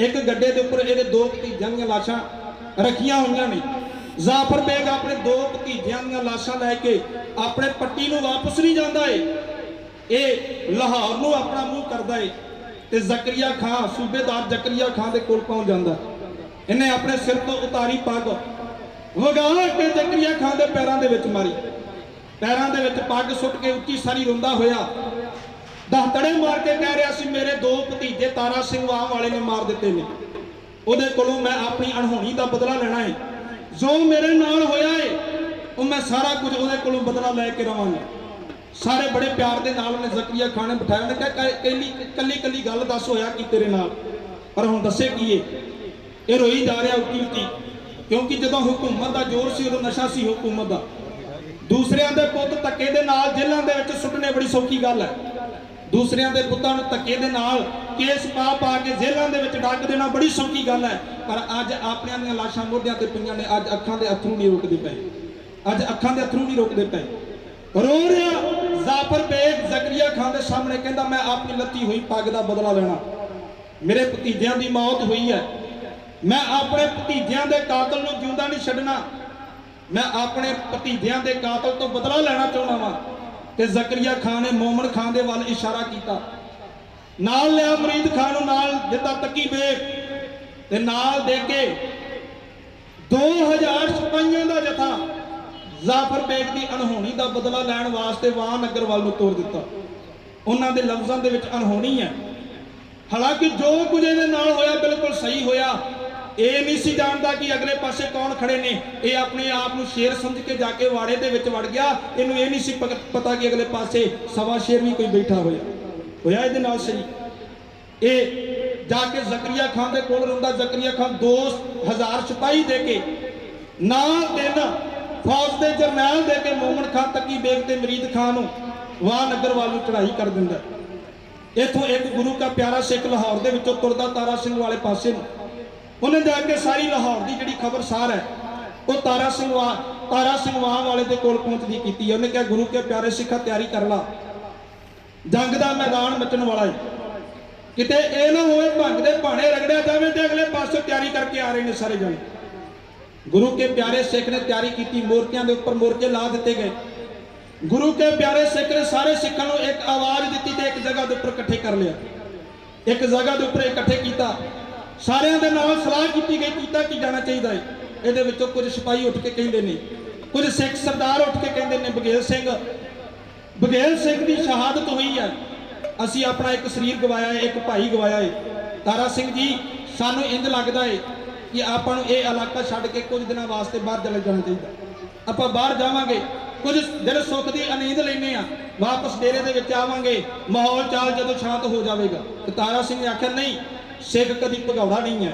एक गड्ढे के उपर ये दो भतीजियां दी लाशां रखियां हुई ने। जाफर बेग अपने दो भतीजियां दी लाशां लैके अपने पट्टी नूं वापस नहीं जाता है, ये लाहौर नूं अपना मुंह करता है ते जकरिया खां सूबेदार जकरिया खां दे कोल पहुंच जाता। इन्हें अपने सिर तो उतारी पग वगा के जकरिया खां दे पैरों दे विच मारी, पैरों दे विच पग सुट के उच्ची सारी रोंदा होया दहतड़े मार के कह रहा सी मेरे दो भतीजे तारा सिंह वाह वाले ने मार दिते ने, उहदे कोलों मैं अपनी अणहोनी का बदला लेना है। जो मेरे नाल होया है वो मैं सारा कुछ उहदे कोलों बदला लैके रवांगा। सारे बड़े प्यार दे नाल ने जकरिया खां ने बिठाया, ने कहा कली कली गल दस होया कि तेरे नाल, पर हुण दसे की ये रोई जा रहा उच्ची उच्ची, क्योंकि जदों हुकूमत का जोर सी उदों नशा सी हुकूमत का। दूसरिਆਂ ਦੇ पुत धक्के दे नाल जेलां दे विच सुੱਟਣੇ बड़ी सौखी गल है। दूसरिਆਂ ਦੇ ਪੁੱਤਾਂ ਨੂੰ ਧੱਕੇ ਦੇ ਨਾਲ केस पा पा के जेलों के विच डग देना बड़ी सौखी गल है, पर अज अपनियां ਦੀਆਂ लाशां मोढिਆਂ ते पईयां ने, अज अखां दे अथरू नहीं रोकदे पए, अज अखां दे अथरू नहीं रोकदे पए। रो रहा जाफर बेग जकरिया खां दे सामने कहंदा मैं अपनी लत्ती हुई पग दा बदला लेना, मेरे भतीजियां दी मौत हुई है, मैं अपने भतीजियां दे कातल नूं जिंदा नहीं छड्डना, मैं अपने भतीजियां दे कातल तो बदला लेना चाहुंदा वां। ते जकरिया खां ने मोमन खां दे वल इशारा कीता, नाल लिया मरीद खां नूं, नाल दिता तकी बेग ते नाल दे के 2000 सिपाहियां दा जथा जाफर बेग की अणहोनी का बदला लैण वास्ते वाह नगर वाल नूं तोड़ दिता। उन्हां दे लफ्ज़ां दे विच अणहोनी है, हालांकि जो कुछ इहदे नाल होया बिल्कुल सही होया। ये नहीं सी जानता कि अगले पासे कौन खड़े ने, ये अपने आप को शेर समझ के जाके वाड़े दे विच वड़ गया। इनू ये नहीं सी पता कि अगले पासे सवा शेर भी कोई बैठा होया इहदे नाल सही। ये जाके जकरिया खां दे कोल रहिंदा, जकरिया खां 2000 सिपाही दे के ना दिन फौज के जरनैल दे के मोमन खां तकी बेग ते मरीद खां नूं वाह नगर वाल नूं चढ़ाई कर दिंदा। इथों एक गुरु का प्यारा सिख लाहौर दे विचों तुरदा तारा सिंह वाले पासे नूं, उन्हें जाके सारी लाहौर की जिहड़ी खबरसार है वो तारा सिंह वाह वाले दे कोल पहुंचदी कीती है। उन्हें कहा गुरु के प्यारे सिखा तैयारी कर ला, जंग का मैदान मचण वाला है, किते ये ना होए भंग दे भाणे रगड़िया जावे ते अगले पासों तैयारी करके आ रहे हैं सारे जने। गुरु के प्यारे सिख ने तैयारी की, मोर्चियां के उपर मोर्चे ला दिते गए। गुरु के प्यारे सिख ने सारे सिखां नूं एक आवाज़ दी ते एक जगह के उपर इकट्ठे कर लिया, एक जगह के उपर इकट्ठे किया, सारिਆਂ ਦੇ ਨਾਲ सलाह की गई कीता की जाना चाहिए है। ਇਹਦੇ ਵਿੱਚੋਂ कुछ सिपाही उठ के कहते हैं, कुछ सिख सरदार उठ के कहते हैं बघेल सिंह की शहादत हुई है, असी अपना एक शरीर गवाया है, एक भाई गवाया है। तारा सिंह जी सानू इंज लगता है कि आपां नूं ये इलाका छड्ड के कुछ दिनों वास्ते बाहर चले जाना चाहिए। आपां बाहर जावांगे, कुछ दिन सुख की अनींद लेने आ, वापस डेरे दे विच आवांगे, माहौल चाल जदों शांत हो जाएगा। तो तारा सिंह ने आख्या नहीं, सिख कभी भगौड़ा नहीं है,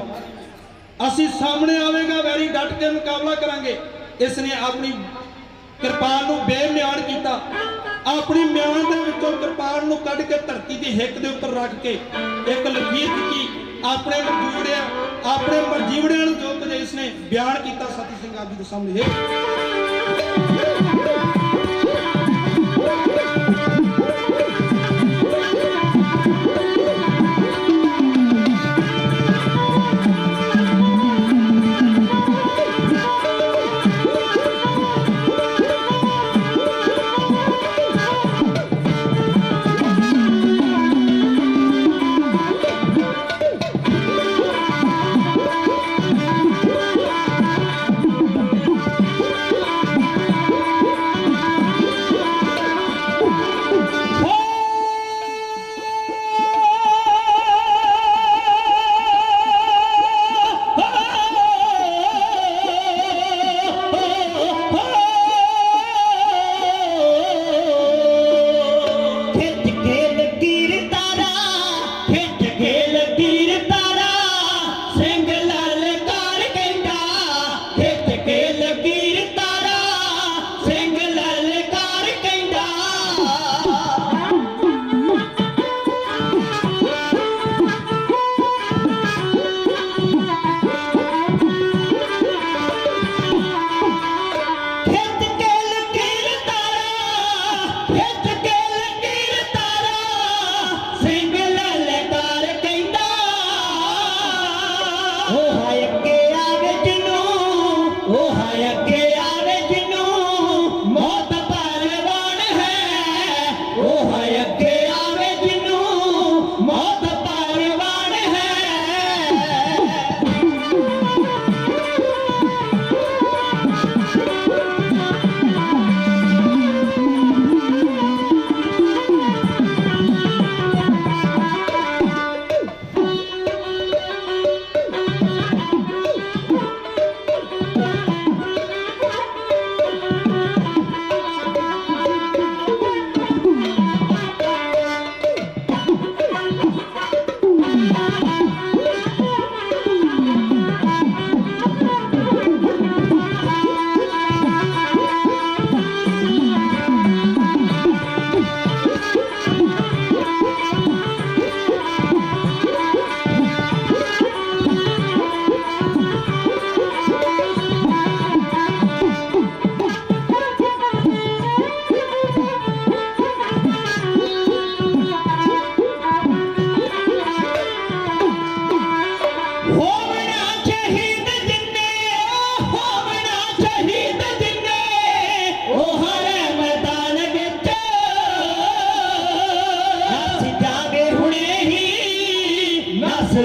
असी सामने आवेगा वैरी डट के मुकाबला करांगे। इसने अपनी कृपान नूं बेम्यान किया, अपनी म्यान दे विचों कृपान नूं कढ के धरती की हिक दे उपर रख के एक लकीर की अपने मरजीवड़ियां नूं जो कुछ इसने बयान किया सती सिंह आप जी दे सामने।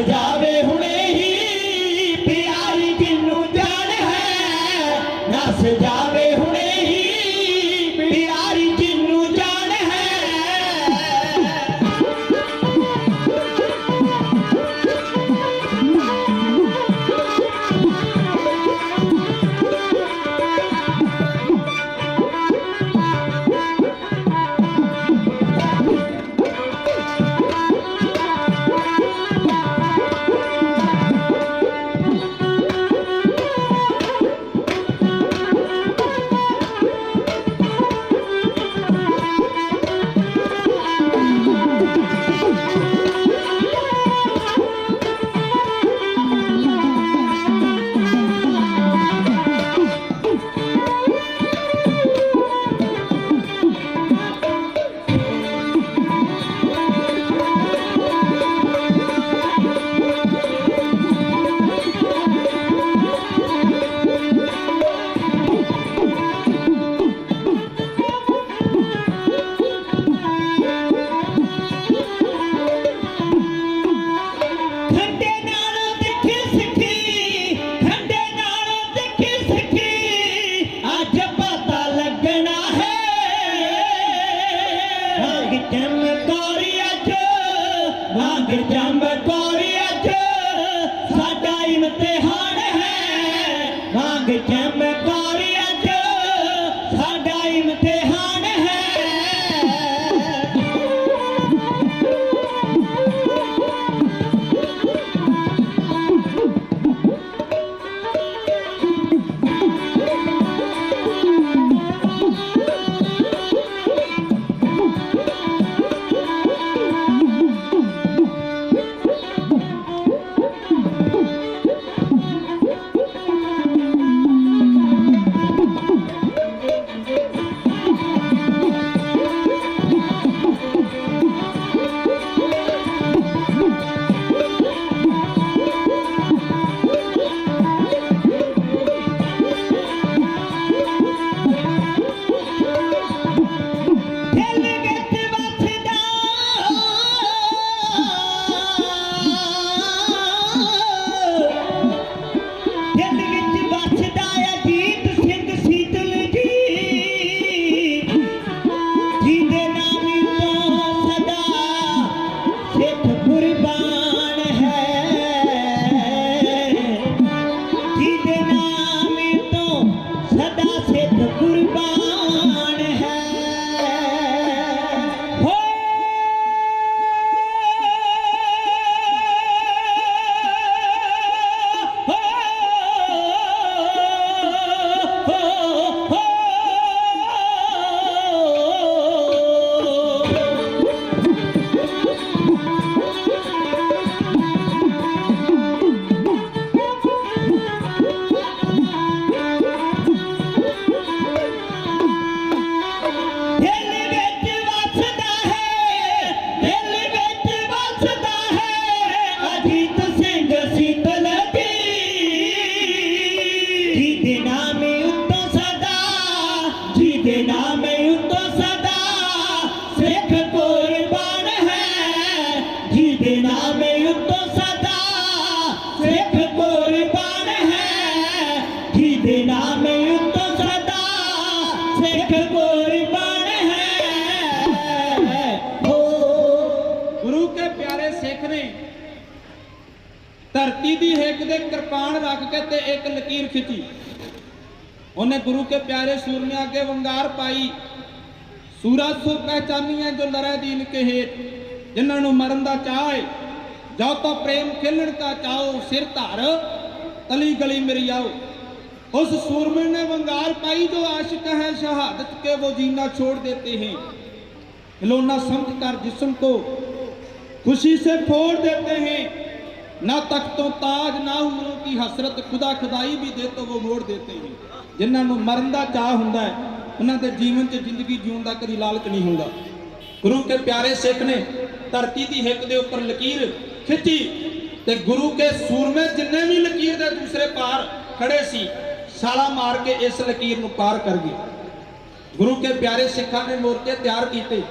जावे हुणे ही प्यारी जिन्नू जान है, नस जावे हुणे ही प्यारी जिन्नू जान है। धरती दी हिक दे कृपान रख के ते एक लकीर खिंची। उन्हें गुरु के प्यारे सूरमे आगे वंगार पाई। सूरज सो पहचानी है जो लड़े दीन के हेठ, जिन्होंने मरन का चाह है। जाओ तो प्रेम खेलन का चाहो, सिर धार तली गली मेरी आओ। उस सूरमे ने वंगार पाई जो आशिक है शहादत के वो जीना छोड़ देते हैं। खिलौना समझ कर जिस्म को खुशी से फोड़ देते हैं। ना तख्तों ताज ना उम्रों की हसरत, खुदा खुदाई भी दे तो वो मोड़ देते हैं। जिन्होंने मरन का चाह हुंदा है उन्होंने जीवन च जिंदगी जीवन का कभी लालच नहीं हुंदा। गुरु के प्यारे सिख ने धरती की हिक दे उपर लकीर खिंची ते गुरु के सूरमे जिन्ने भी लकीर के दूसरे पार खड़े सी छाला मार के इस लकीर नूं पार कर गए। गुरु के प्यारे सिखा ने मोर्चे तैयार किए।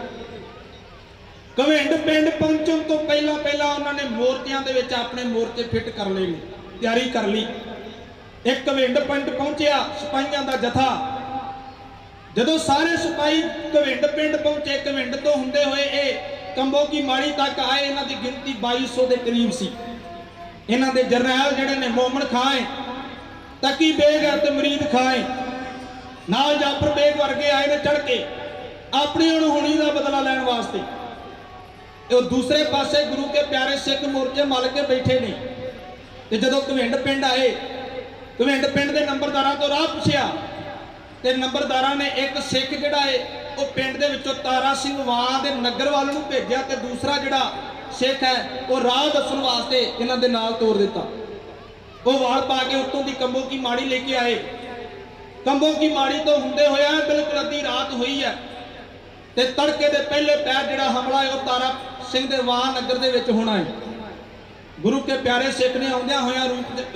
कविंड पिंड पहुंचण तो पहला उन्होंने ਮੋਰਚਿਆਂ ਦੇ ਵਿੱਚ ਆਪਣੇ ਮੋਰਚੇ ਫਿੱਟ ਕਰ ਲਏ ਨੇ, ਤਿਆਰੀ ਕਰ ਲਈ। ਇੱਕ ਘਵਿੰਡ ਪਿੰਡ ਪਹੁੰਚਿਆ ਸਿਪਾਹੀਆਂ ਦਾ ਜਥਾ। ਜਦੋਂ ਸਾਰੇ ਸਿਪਾਹੀ ਘਵਿੰਡ ਪਿੰਡ ਪਹੁੰਚੇ, ਘਵਿੰਡ ਤੋਂ ਹੁੰਦੇ ਹੋਏ ਇਹ ਕੰਬੋ ਕੀ ਮਾੜੀ ਤੱਕ ਆਏ। ਇਹਨਾਂ ਦੀ ਗਿਣਤੀ 2200 ਦੇ ਕਰੀਬ ਸੀ। ਇਹਨਾਂ ਦੇ ਜਰਨੈਲ ਜਿਹੜੇ ਨੇ ਮੋਮਨ ਖਾਂ ਹੈ, ਤਕੀ ਬੇਗ ਹੈ ਤੇ ਮਰੀਦ ਖਾਂ ਹੈ, ਨਾਲ ਜਾਫਰ ਬੇਗ ਵਰਗੇ ਆਏ ਨੇ ਚੜ ਕੇ ਆਪਣੀ ਅਣਹੋਣੀ ਦਾ ਬਦਲਾ ਲੈਣ ਵਾਸਤੇ। ਉਹ ਦੂਸਰੇ ਪਾਸੇ ਗੁਰੂ ਕੇ ਪਿਆਰੇ ਸਿੱਖ ਮੋਰਚੇ ਮਲ ਕੇ ਬੈਠੇ ਨੇ। ਤੇ ਜਦੋਂ ਘਵਿੰਡ ਪਿੰਡ ਆਏ, ਘਵਿੰਡ ਪਿੰਡ ਦੇ ਨੰਬਰਦਾਰਾਂ ਤੋਂ ਰਾਹ ਪੁੱਛਿਆ ਤੇ ਨੰਬਰਦਾਰਾਂ ਨੇ ਇੱਕ ਸਿੱਖ ਜਿਹੜਾ ਹੈ ਉਹ ਪਿੰਡ ਦੇ ਵਿੱਚੋਂ ਤਾਰਾ ਸਿੰਘ ਵਾਂ ਦੇ ਨਗਰ ਵੱਲ ਨੂੰ ਭੇਜਿਆ ਤੇ ਦੂਸਰਾ ਜਿਹੜਾ ਸਿੱਖ ਹੈ ਉਹ ਰਾਹ ਦੱਸਣ ਵਾਸਤੇ ਇਹਨਾਂ ਦੇ ਨਾਲ ਤੋਰ ਦਿੱਤਾ। ਉਹ ਵਾਲ ਪਾ ਕੇ ਉੱਤੋਂ ਦੀ ਕੰਬੋ ਕੀ ਮਾੜੀ ਲੈ ਕੇ ਆਏ। ਕੰਬੋ ਕੀ ਮਾੜੀ ਤੋਂ ਹੁੰਦੇ ਹੋਇਆ ਬਿਲਕੁਲ ਅੱਧੀ ਰਾਤ ਹੋਈ ਹੈ ਤੇ ਤੜਕੇ ਦੇ ਪਹਿਲੇ ਪੈਰ ਜਿਹੜਾ ਹਮਲਾ ਹੈ ਉਹ ਤਾਰਾ ਸਿੰਘ ਦੇ ਵਾਂ ਨਗਰ ਦੇ ਵਿੱਚ ਹੋਣਾ ਹੈ। ਗੁਰੂ ਕੇ ਪਿਆਰੇ ਸਿੱਖ ਨੇ ਆਉਂਦਿਆਂ ਹੋਇਆਂ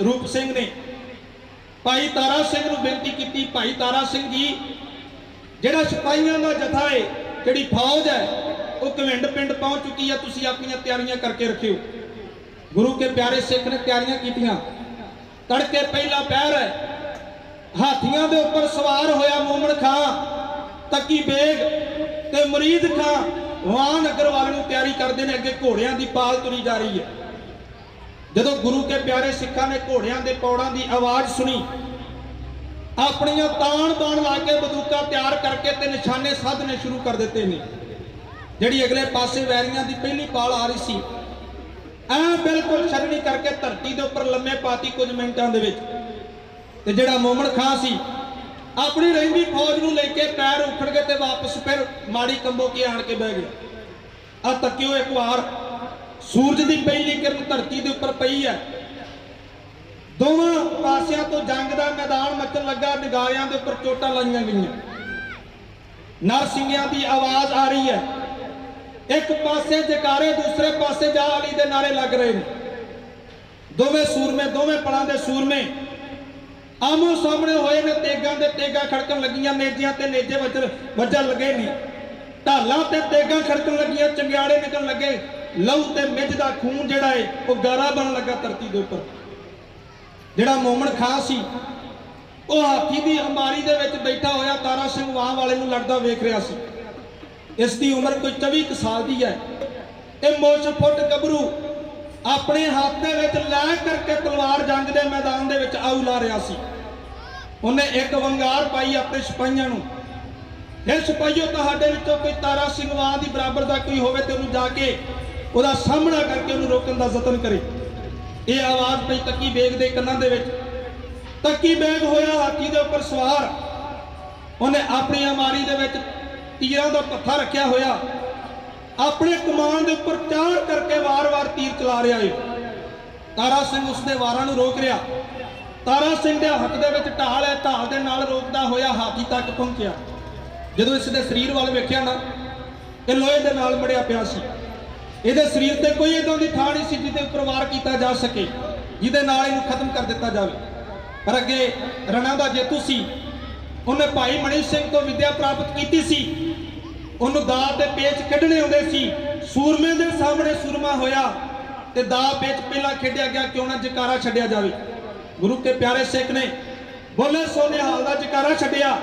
ਰੂਪ ਸਿੰਘ ਨੇ ਭਾਈ ਤਾਰਾ ਸਿੰਘ ਨੂੰ ਬੇਨਤੀ ਕੀਤੀ, ਭਾਈ ਤਾਰਾ ਸਿੰਘ ਜੀ, ਜਿਹੜਾ ਸਿਪਾਹੀਆਂ ਦਾ ਜਥਾ ਹੈ, ਜਿਹੜੀ ਫੌਜ ਹੈ ਉਹ ਘਵਿੰਡ ਪਿੰਡ ਪਹੁੰਚ ਚੁੱਕੀ ਹੈ, ਤੁਸੀਂ ਆਪਣੀਆਂ ਤਿਆਰੀਆਂ ਕਰਕੇ ਰੱਖਿਓ। ਗੁਰੂ ਕੇ ਪਿਆਰੇ ਸਿੱਖ ਨੇ ਤਿਆਰੀਆਂ ਕੀਤੀਆਂ। ਤੜਕੇ ਪਹਿਲਾ ਪਹਿਰ ਹੈ, ਹਾਥੀਆਂ ਦੇ ਉੱਪਰ ਸਵਾਰ ਹੋਇਆ ਮੋਮਨ ਖਾਂ, ਤਕੀ ਬੇਗ ਤੇ ਮਰੀਦ ਖਾਂ ਵਾਂ ਨਗਰ ਵੱਲ ਨੂੰ ਤਿਆਰੀ ਕਰਦੇ ਨੇ। ਅੱਗੇ ਘੋੜਿਆਂ ਦੀ ਪਾਲ ਤੁਰੀ ਜਾ ਰਹੀ ਹੈ। ਜਦੋਂ ਗੁਰੂ ਕੇ ਪਿਆਰੇ ਸਿੱਖਾਂ ਨੇ ਘੋੜਿਆਂ ਦੇ ਪੌੜਾਂ ਦੀ ਆਵਾਜ਼ ਸੁਣੀ, ਆਪਣੀਆਂ ਤਾਣ ਬਾਣ ਲਾ ਕੇ ਬੰਦੂਕਾਂ ਤਿਆਰ ਕਰਕੇ ਤੇ ਨਿਸ਼ਾਨੇ ਸਾਧਨੇ ਸ਼ੁਰੂ ਕਰ ਦਿੱਤੇ ਨੇ। ਜਿਹੜੀ ਅਗਲੇ ਪਾਸੇ ਵੈਰੀਆਂ ਦੀ ਪਹਿਲੀ ਪਾਲ ਆ ਰਹੀ ਸੀ, ਐ ਬਿਲਕੁਲ ਛੜਨੀ ਕਰਕੇ ਧਰਤੀ ਦੇ ਉੱਪਰ ਲੰਮੇ ਪਾਤੀ ਕੁਝ ਮਿੰਟਾਂ ਦੇ ਵਿੱਚ। ਤੇ ਜਿਹੜਾ ਮੋਮਨ ਖਾਂ ਸੀ ਆਪਣੀ ਰਹਿੰਦੀ ਫੌਜ ਨੂੰ ਲੈ ਕੇ ਪੈਰ ਉਖੜ ਗਏ ਤੇ ਵਾਪਸ ਫਿਰ ਮਾੜੀ ਕੰਬੋ ਕੀ ਆਣ ਕੇ ਬਹਿ ਗਿਆ। ਆ ਤੱਕਿਓ ਇੱਕ ਵਾਰ ਸੂਰਜ ਦੀ ਪਹਿਲੀ ਕਿਰਨ ਧਰਤੀ ਦੇ ਉੱਪਰ ਪਈ ਹੈ। ਦੋਵਾਂ ਪਾਸਿਆਂ ਤੋਂ ਜੰਗ ਦਾ ਮੈਦਾਨ ਮੱਚਣ ਲੱਗਾ। ਨਿਗਾਰਿਆਂ ਦੇ ਉੱਪਰ ਚੋਟਾਂ ਲਾਈਆਂ ਗਈਆਂ। ਨਰਸਿੰਘਿਆਂ ਦੀ ਆਵਾਜ਼ ਆ ਰਹੀ ਹੈ। ਇੱਕ ਪਾਸੇ ਜਕਾਰੇ, ਦੂਸਰੇ ਪਾਸੇ ਜਾ ਅਲੀ ਦੇ ਨਾਰੇ ਲੱਗ ਰਹੇ ਨੇ। ਦੋਵੇਂ ਸੂਰਮੇ, ਦੋਵੇਂ ਪਲਾਂ ਦੇ ਸੂਰਮੇ ਆਮੋ ਸਾਹਮਣੇ ਹੋਏ ਨੇ। ਤੇਗਾਂ ਦੇ ਤੇਗਾਂ ਖੜਕਣ ਲੱਗੀਆਂ, ਨੇਜਿਆਂ ਤੇ ਨੇਜੇ ਵੱਜਣ ਲੱਗੇ ਨੇ। ਢਾਲਾਂ ਤੇ ਤੇਗਾਂ ਖੜਕਣ ਲੱਗੀਆਂ, ਚੰਗਿਆੜੇ ਨਿਕਲਣ ਲੱਗੇ। ਲਹੂ ਤੇ ਮਿੱਝ ਦਾ ਖੂਨ ਜਿਹੜਾ ਹੈ ਉਹ ਗਾਰਾ ਬਣਨ ਲੱਗਾ ਧਰਤੀ ਦੇ ਉੱਪਰ। ਜਿਹੜਾ ਮੋਮਨ ਖਾਂ ਸੀ ਉਹ ਹਾਥੀ ਦੀ ਅੰਬਾਰੀ ਦੇ ਵਿੱਚ ਬੈਠਾ ਹੋਇਆ ਤਾਰਾ ਸਿੰਘ ਵਾਂ ਵਾਲੇ ਨੂੰ ਲੜਦਾ ਵੇਖ ਰਿਹਾ ਸੀ। ਇਸ ਦੀ ਉਮਰ ਕੋਈ 24 ਸਾਲ ਦੀ ਹੈ। ਇਹ ਮੁੱਛ ਫੁੱਟ ਗੱਭਰੂ ਆਪਣੇ ਹੱਥ ਦੇ ਵਿੱਚ ਲੈ ਕਰਕੇ ਤਲਵਾਰ ਜੰਗ ਦੇ ਮੈਦਾਨ ਦੇ ਵਿੱਚ ਆਉ ਲਾ ਰਿਹਾ ਸੀ। ਉਹਨੇ ਇੱਕ ਵੰਗਾਰ ਪਾਈ ਆਪਣੇ ਸਿਪਾਹੀਆਂ ਨੂੰ, ਇਹ ਸਿਪਾਹੀਓ ਤੁਹਾਡੇ ਵਿੱਚੋਂ ਕੋਈ ਤਾਰਾ ਸਿੰਘ ਵਾਂ ਦੀ ਬਰਾਬਰ ਦਾ ਕੋਈ ਹੋਵੇ ਤੇ ਉਹਨੂੰ ਜਾ ਕੇ ਉਹਦਾ ਸਾਹਮਣਾ ਕਰਕੇ ਉਹਨੂੰ ਰੋਕਣ ਦਾ ਯਤਨ ਕਰੇ। ਇਹ ਆਵਾਜ਼ ਪਈ ਤੱਕੀ ਬੇਗ ਦੇ ਕੰਨਾਂ ਦੇ ਵਿੱਚ। ਤੱਕੀ ਬੇਗ ਹੋਇਆ ਹਾਥੀ ਦੇ ਉੱਪਰ ਸਵਾਰ। ਉਹਨੇ ਆਪਣੀ ਅਮਾਰੀ ਦੇ ਵਿੱਚ ਤੀਰਾਂ ਦਾ ਪੱਥਾ ਰੱਖਿਆ ਹੋਇਆ, ਆਪਣੇ ਕਮਾਨ ਦੇ ਉੱਪਰ ਚਾੜ ਕਰਕੇ ਵਾਰ-ਵਾਰ ਤੀਰ ਚਲਾ ਰਿਹਾ ਹੈ। ਤਾਰਾ ਸਿੰਘ ਉਸਦੇ ਵਾਰਾਂ ਨੂੰ ਰੋਕ ਰਿਹਾ। ਤਾਰਾ ਸਿੰਘ ਦੇ ਹੱਥ ਦੇ ਵਿੱਚ ਢਾਲ ਹੈ, ਢਾਲ ਦੇ ਨਾਲ ਰੋਕਦਾ ਹੋਇਆ ਹਾਥੀ ਤੱਕ ਪਹੁੰਚਿਆ। ਜਦੋਂ ਇਸ ਦੇ ਸਰੀਰ ਵੱਲ ਵੇਖਿਆ ਨਾ, ਇਹ ਲੋਹੇ ਦੇ ਨਾਲ ਮੜਿਆ ਪਿਆ ਸੀ। ਇਹਦੇ ਸਰੀਰ ਤੇ ਕੋਈ ਇਦਾਂ ਦੀ ਥਾਂ ਨਹੀਂ ਸੀ ਜਿਹਦੇ ਉੱਪਰ ਵਾਰ ਕੀਤਾ ਜਾ ਸਕੇ, ਜਿਹਦੇ ਨਾਲ ਇਹਨੂੰ ਖਤਮ ਕਰ ਦਿੱਤਾ ਜਾਵੇ। ਪਰ ਅੱਗੇ ਰਣਾ ਦਾ ਜੇਤੂ ਸੀ। ਉਹਨੇ ਭਾਈ ਮਣੀ ਸਿੰਘ ਤੋਂ ਵਿਦਿਆ ਪ੍ਰਾਪਤ ਕੀਤੀ ਸੀ। ਉਹਨੂੰ ਦਾਅ ਤੇ ਪੇਚ ਕੱਢਣੇ ਆਉਂਦੇ ਸੀ। ਸੂਰਮੇ ਦੇ ਸਾਹਮਣੇ ਸੂਰਮਾ ਹੋਇਆ ਤੇ ਦਾਅ ਪੇਚ ਪਹਿਲਾਂ ਖੇਡਿਆ ਗਿਆ, ਕਿਉਂ ਨਾ ਜਕਾਰਾ ਛੱਡਿਆ ਜਾਵੇ। ਗੁਰੂ ਕੇ ਪਿਆਰੇ ਸਿੱਖ ਨੇ ਬੋਲੇ ਸੋਨੇ ਹਾਲ ਦਾ ਜਕਾਰਾ ਛੱਡਿਆ।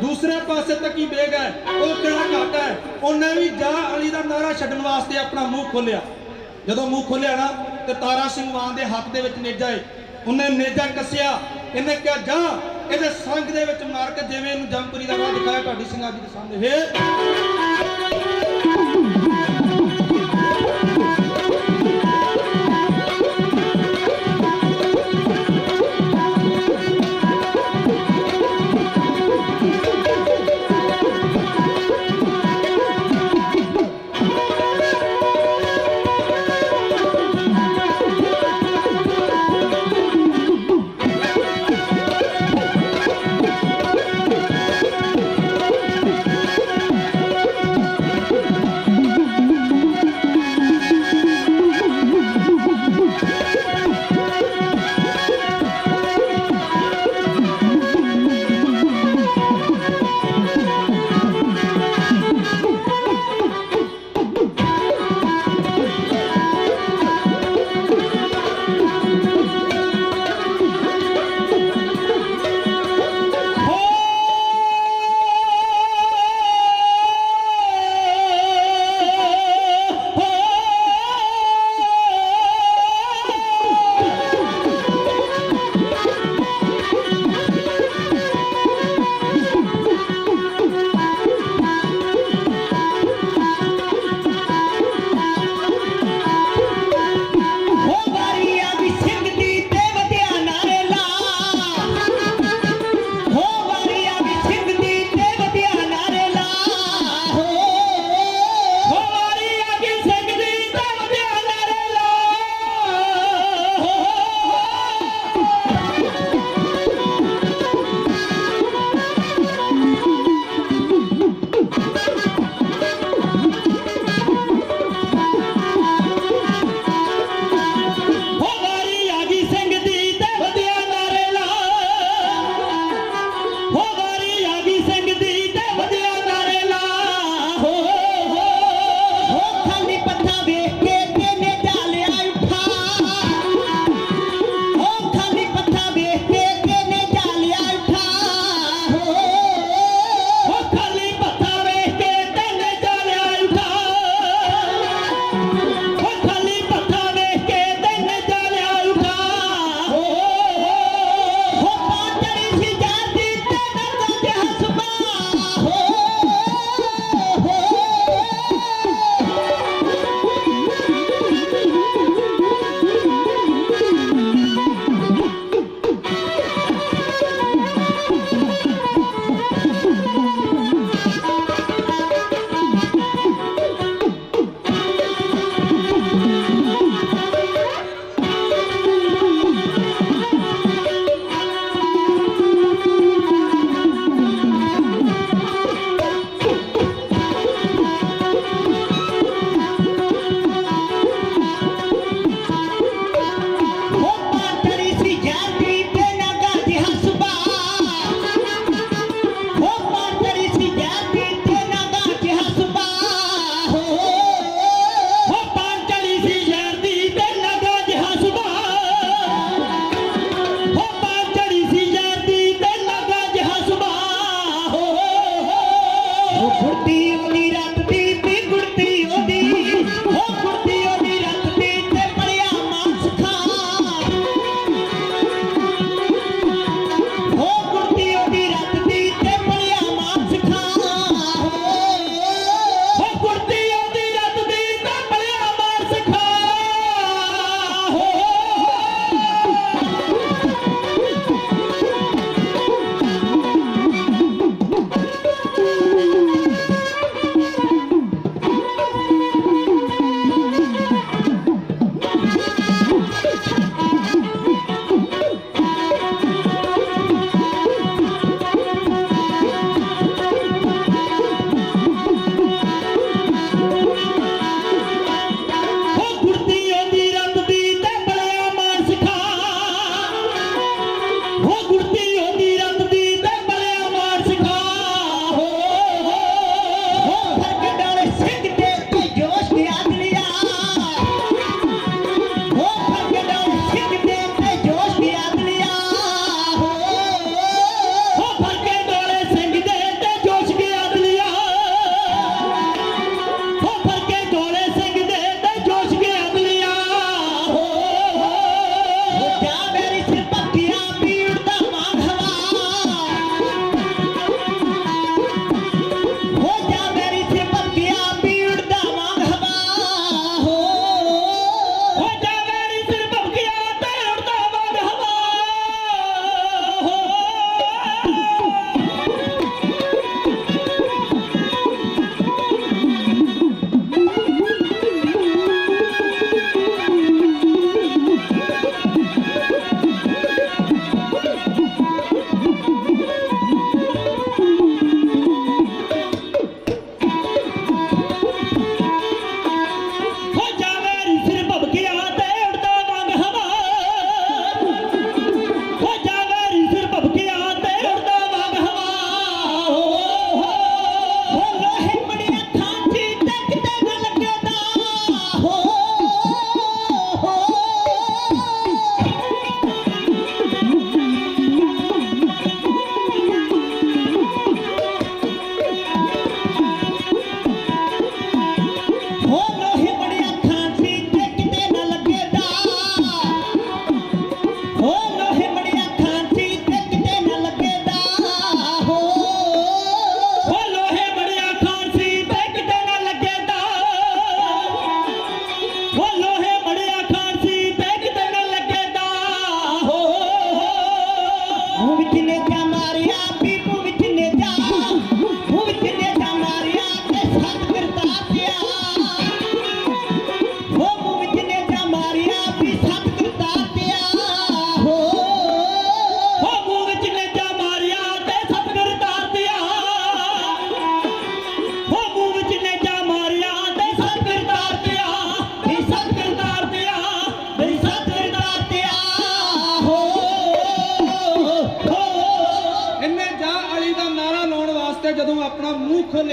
ਦੂਸਰੇ ਪਾਸੇ ਤੱਕੀ ਬੇਗ ਹੈ, ਉਹ ਕਿਹੜਾ ਘੱਟ ਹੈ, ਉਹਨੇ ਵੀ ਜਾ ਅਲੀ ਦਾ ਨਾਰਾ ਛੱਡਣ ਵਾਸਤੇ ਆਪਣਾ ਮੂੰਹ ਖੋਲਿਆ। ਜਦੋਂ ਮੂੰਹ ਖੋਲਿਆ ਨਾ ਤੇ ਤਾਰਾ ਸਿੰਘ ਵਾਂ ਦੇ ਹੱਥ ਦੇ ਵਿੱਚ ਨੇਜਾ ਹੈ। ਉਹਨੇ ਨੇਜਾ ਕੱਸਿਆ। ਇਹਨੇ ਕਿਹਾ ਜਾ ਇਹਦੇ ਸੰਗ ਦੇ ਵਿੱਚ ਮਾਰ ਕੇ ਜਿਵੇਂ ਇਹਨੂੰ ਜੰਪਰੀ ਦਾ ਵਾਂ ਦਿਖਾਇਆ ਤੁਹਾਡੀ ਸਿੰਘਾਂ ਜੀ ਦੇ ਸਾਹਮਣੇ।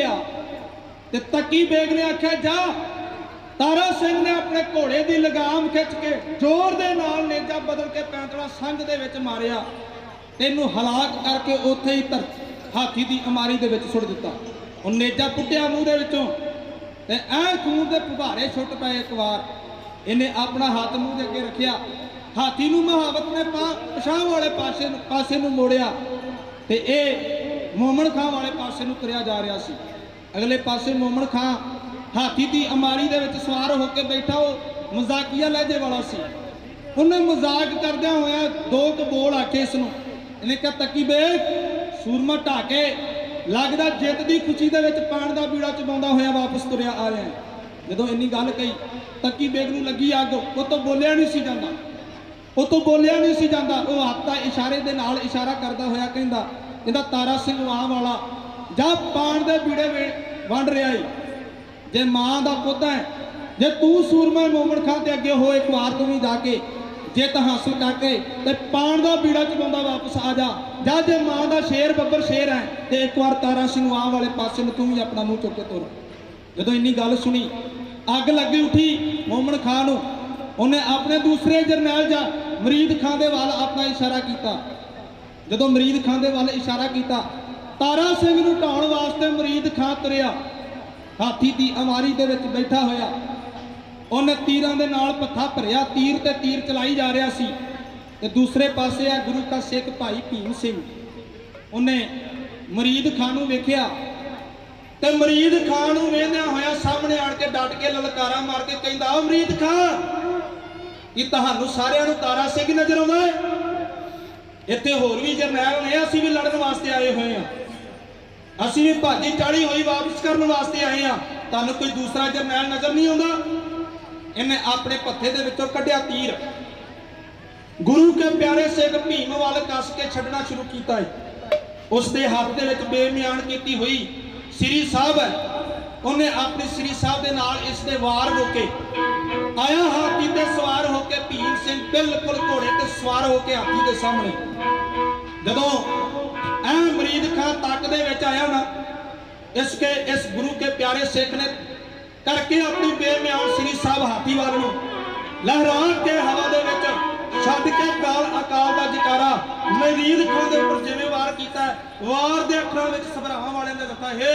लिया ते तकी बेग ने आख्या जा। तारा सिंह ने अपने घोड़े की लगाम खिंच के जोर दे नाल नेजा बदल के पैंतड़ा संघ दे विच मारिया, तेनू हलाक करके उत्थे ही हाथी की अमारी दे विच सुट दिता। उह नेजा पुट्टिया मूँह दे विचों ते ऐ खून दे फुहारे छुट पे। एक बार इन्हें अपना हाथ मूँह दे अगे रखिया, हाथी नूं महावत ने पछाण वाले पासे नूं मोड़िया ते ए मोमन खां वाले पासे नूं तुरिया जा रहा सी। अगले पासे मोमन खां हाथी की अमारी दे विच सवार होकर बैठा, वो मजाकिया लहजे वाला सी। उन्हें मजाक करदे होया दो क बोल आखे इसनूं। इन्हें कहा तकी बेग सूरमा ढाके लगदा जित की खुशी दे विच पाण दा बीड़ा चबाउंदा होया वापस तुरिया आ रहा है। जदों इन्नी गल कही तकी बेग नूं लगी अग, वो तो बोलिया नहीं सी जांदा, वो तो बोलिया नहीं सी जांदा। वो हत्था इशारे दे नाल इशारा करदा होया कहंदा इहदा तारा सिंह वाह वाला जा पाण दे बीड़े वंड रिहा है। जे मां दा पुੱਤ है, जे तू सूरमा मोमन खां ते अगे हो, एक बार तू भी जाके जित हासिल करके ते पाण दा बीड़ा चबाउंदा वापस आ जा। जा जे मां दा शेर बब्बर शेर है ते एक बार तारा सिंह वाह वाले पासे में तू भी अपना मुंह चुक के तुर। जदों इन्नी गल सुनी अग लगी उठी मोमन खां नूं। उन्हें अपने दूसरे जरनैल जा मरीद खां दे वाल अपना इशारा किया। जदों मरीद खां दे वाल इशारा किया, तारा सिंह नूं ढाउण वास्ते मरीद खां तुरिया हाथी की अमारी दे विच बैठा होया। उन्हें तीरां दे नाल पत्था भरिया, तीर ते तीर चलाई जा रहा सी। ते दूसरे पासे आ गुरु का सिख भाई भीम सिंह। उन्हें मरीद खां नूं वेखिया ते मरीद खां नूं वेंदिया होया सामने आण के डट के ललकारा मार के कहंदा मरीद खां कि तुहानूं सारिआं नूं तारा सिंह नजर आउंदा है? इत्थे होर भी जरनैल ने, असीं भी लड़न वास्ते आए हुए हैं, असीं भी भाजी चाड़ी हुई वापस करने वास्ते आए हैं, तुहानूं कोई दूसरा जरनैल नजर नहीं आउंदा? इन्हें अपने पत्थे दे विचों कढ़िया तीर गुरु के प्यारे सिख भीम वाल कस के छड्डना शुरू किया है। उसके हाथ दे विच बेमियान की हुई श्री साहब है। उन्हें अपनी श्री साहब के नाल इसके वार रोके आया। हाथी ते सवार होके भीम सिंह बिल्कुल घोड़े ते सवार होके हाथी के सामने जदों ऐ मरीद खां तक दे विच आया ना, इस गुरु के प्यारे सिख ने करके अपनी बेमियान श्री साहब हाथी वाल नूं लहरा के हवा दे विच छड्ड के अकाल दा जकारा मरीद खां दे उपर जिवें वार कीता, वार दे अखरां विच सबराहां वाले ने लिखा हे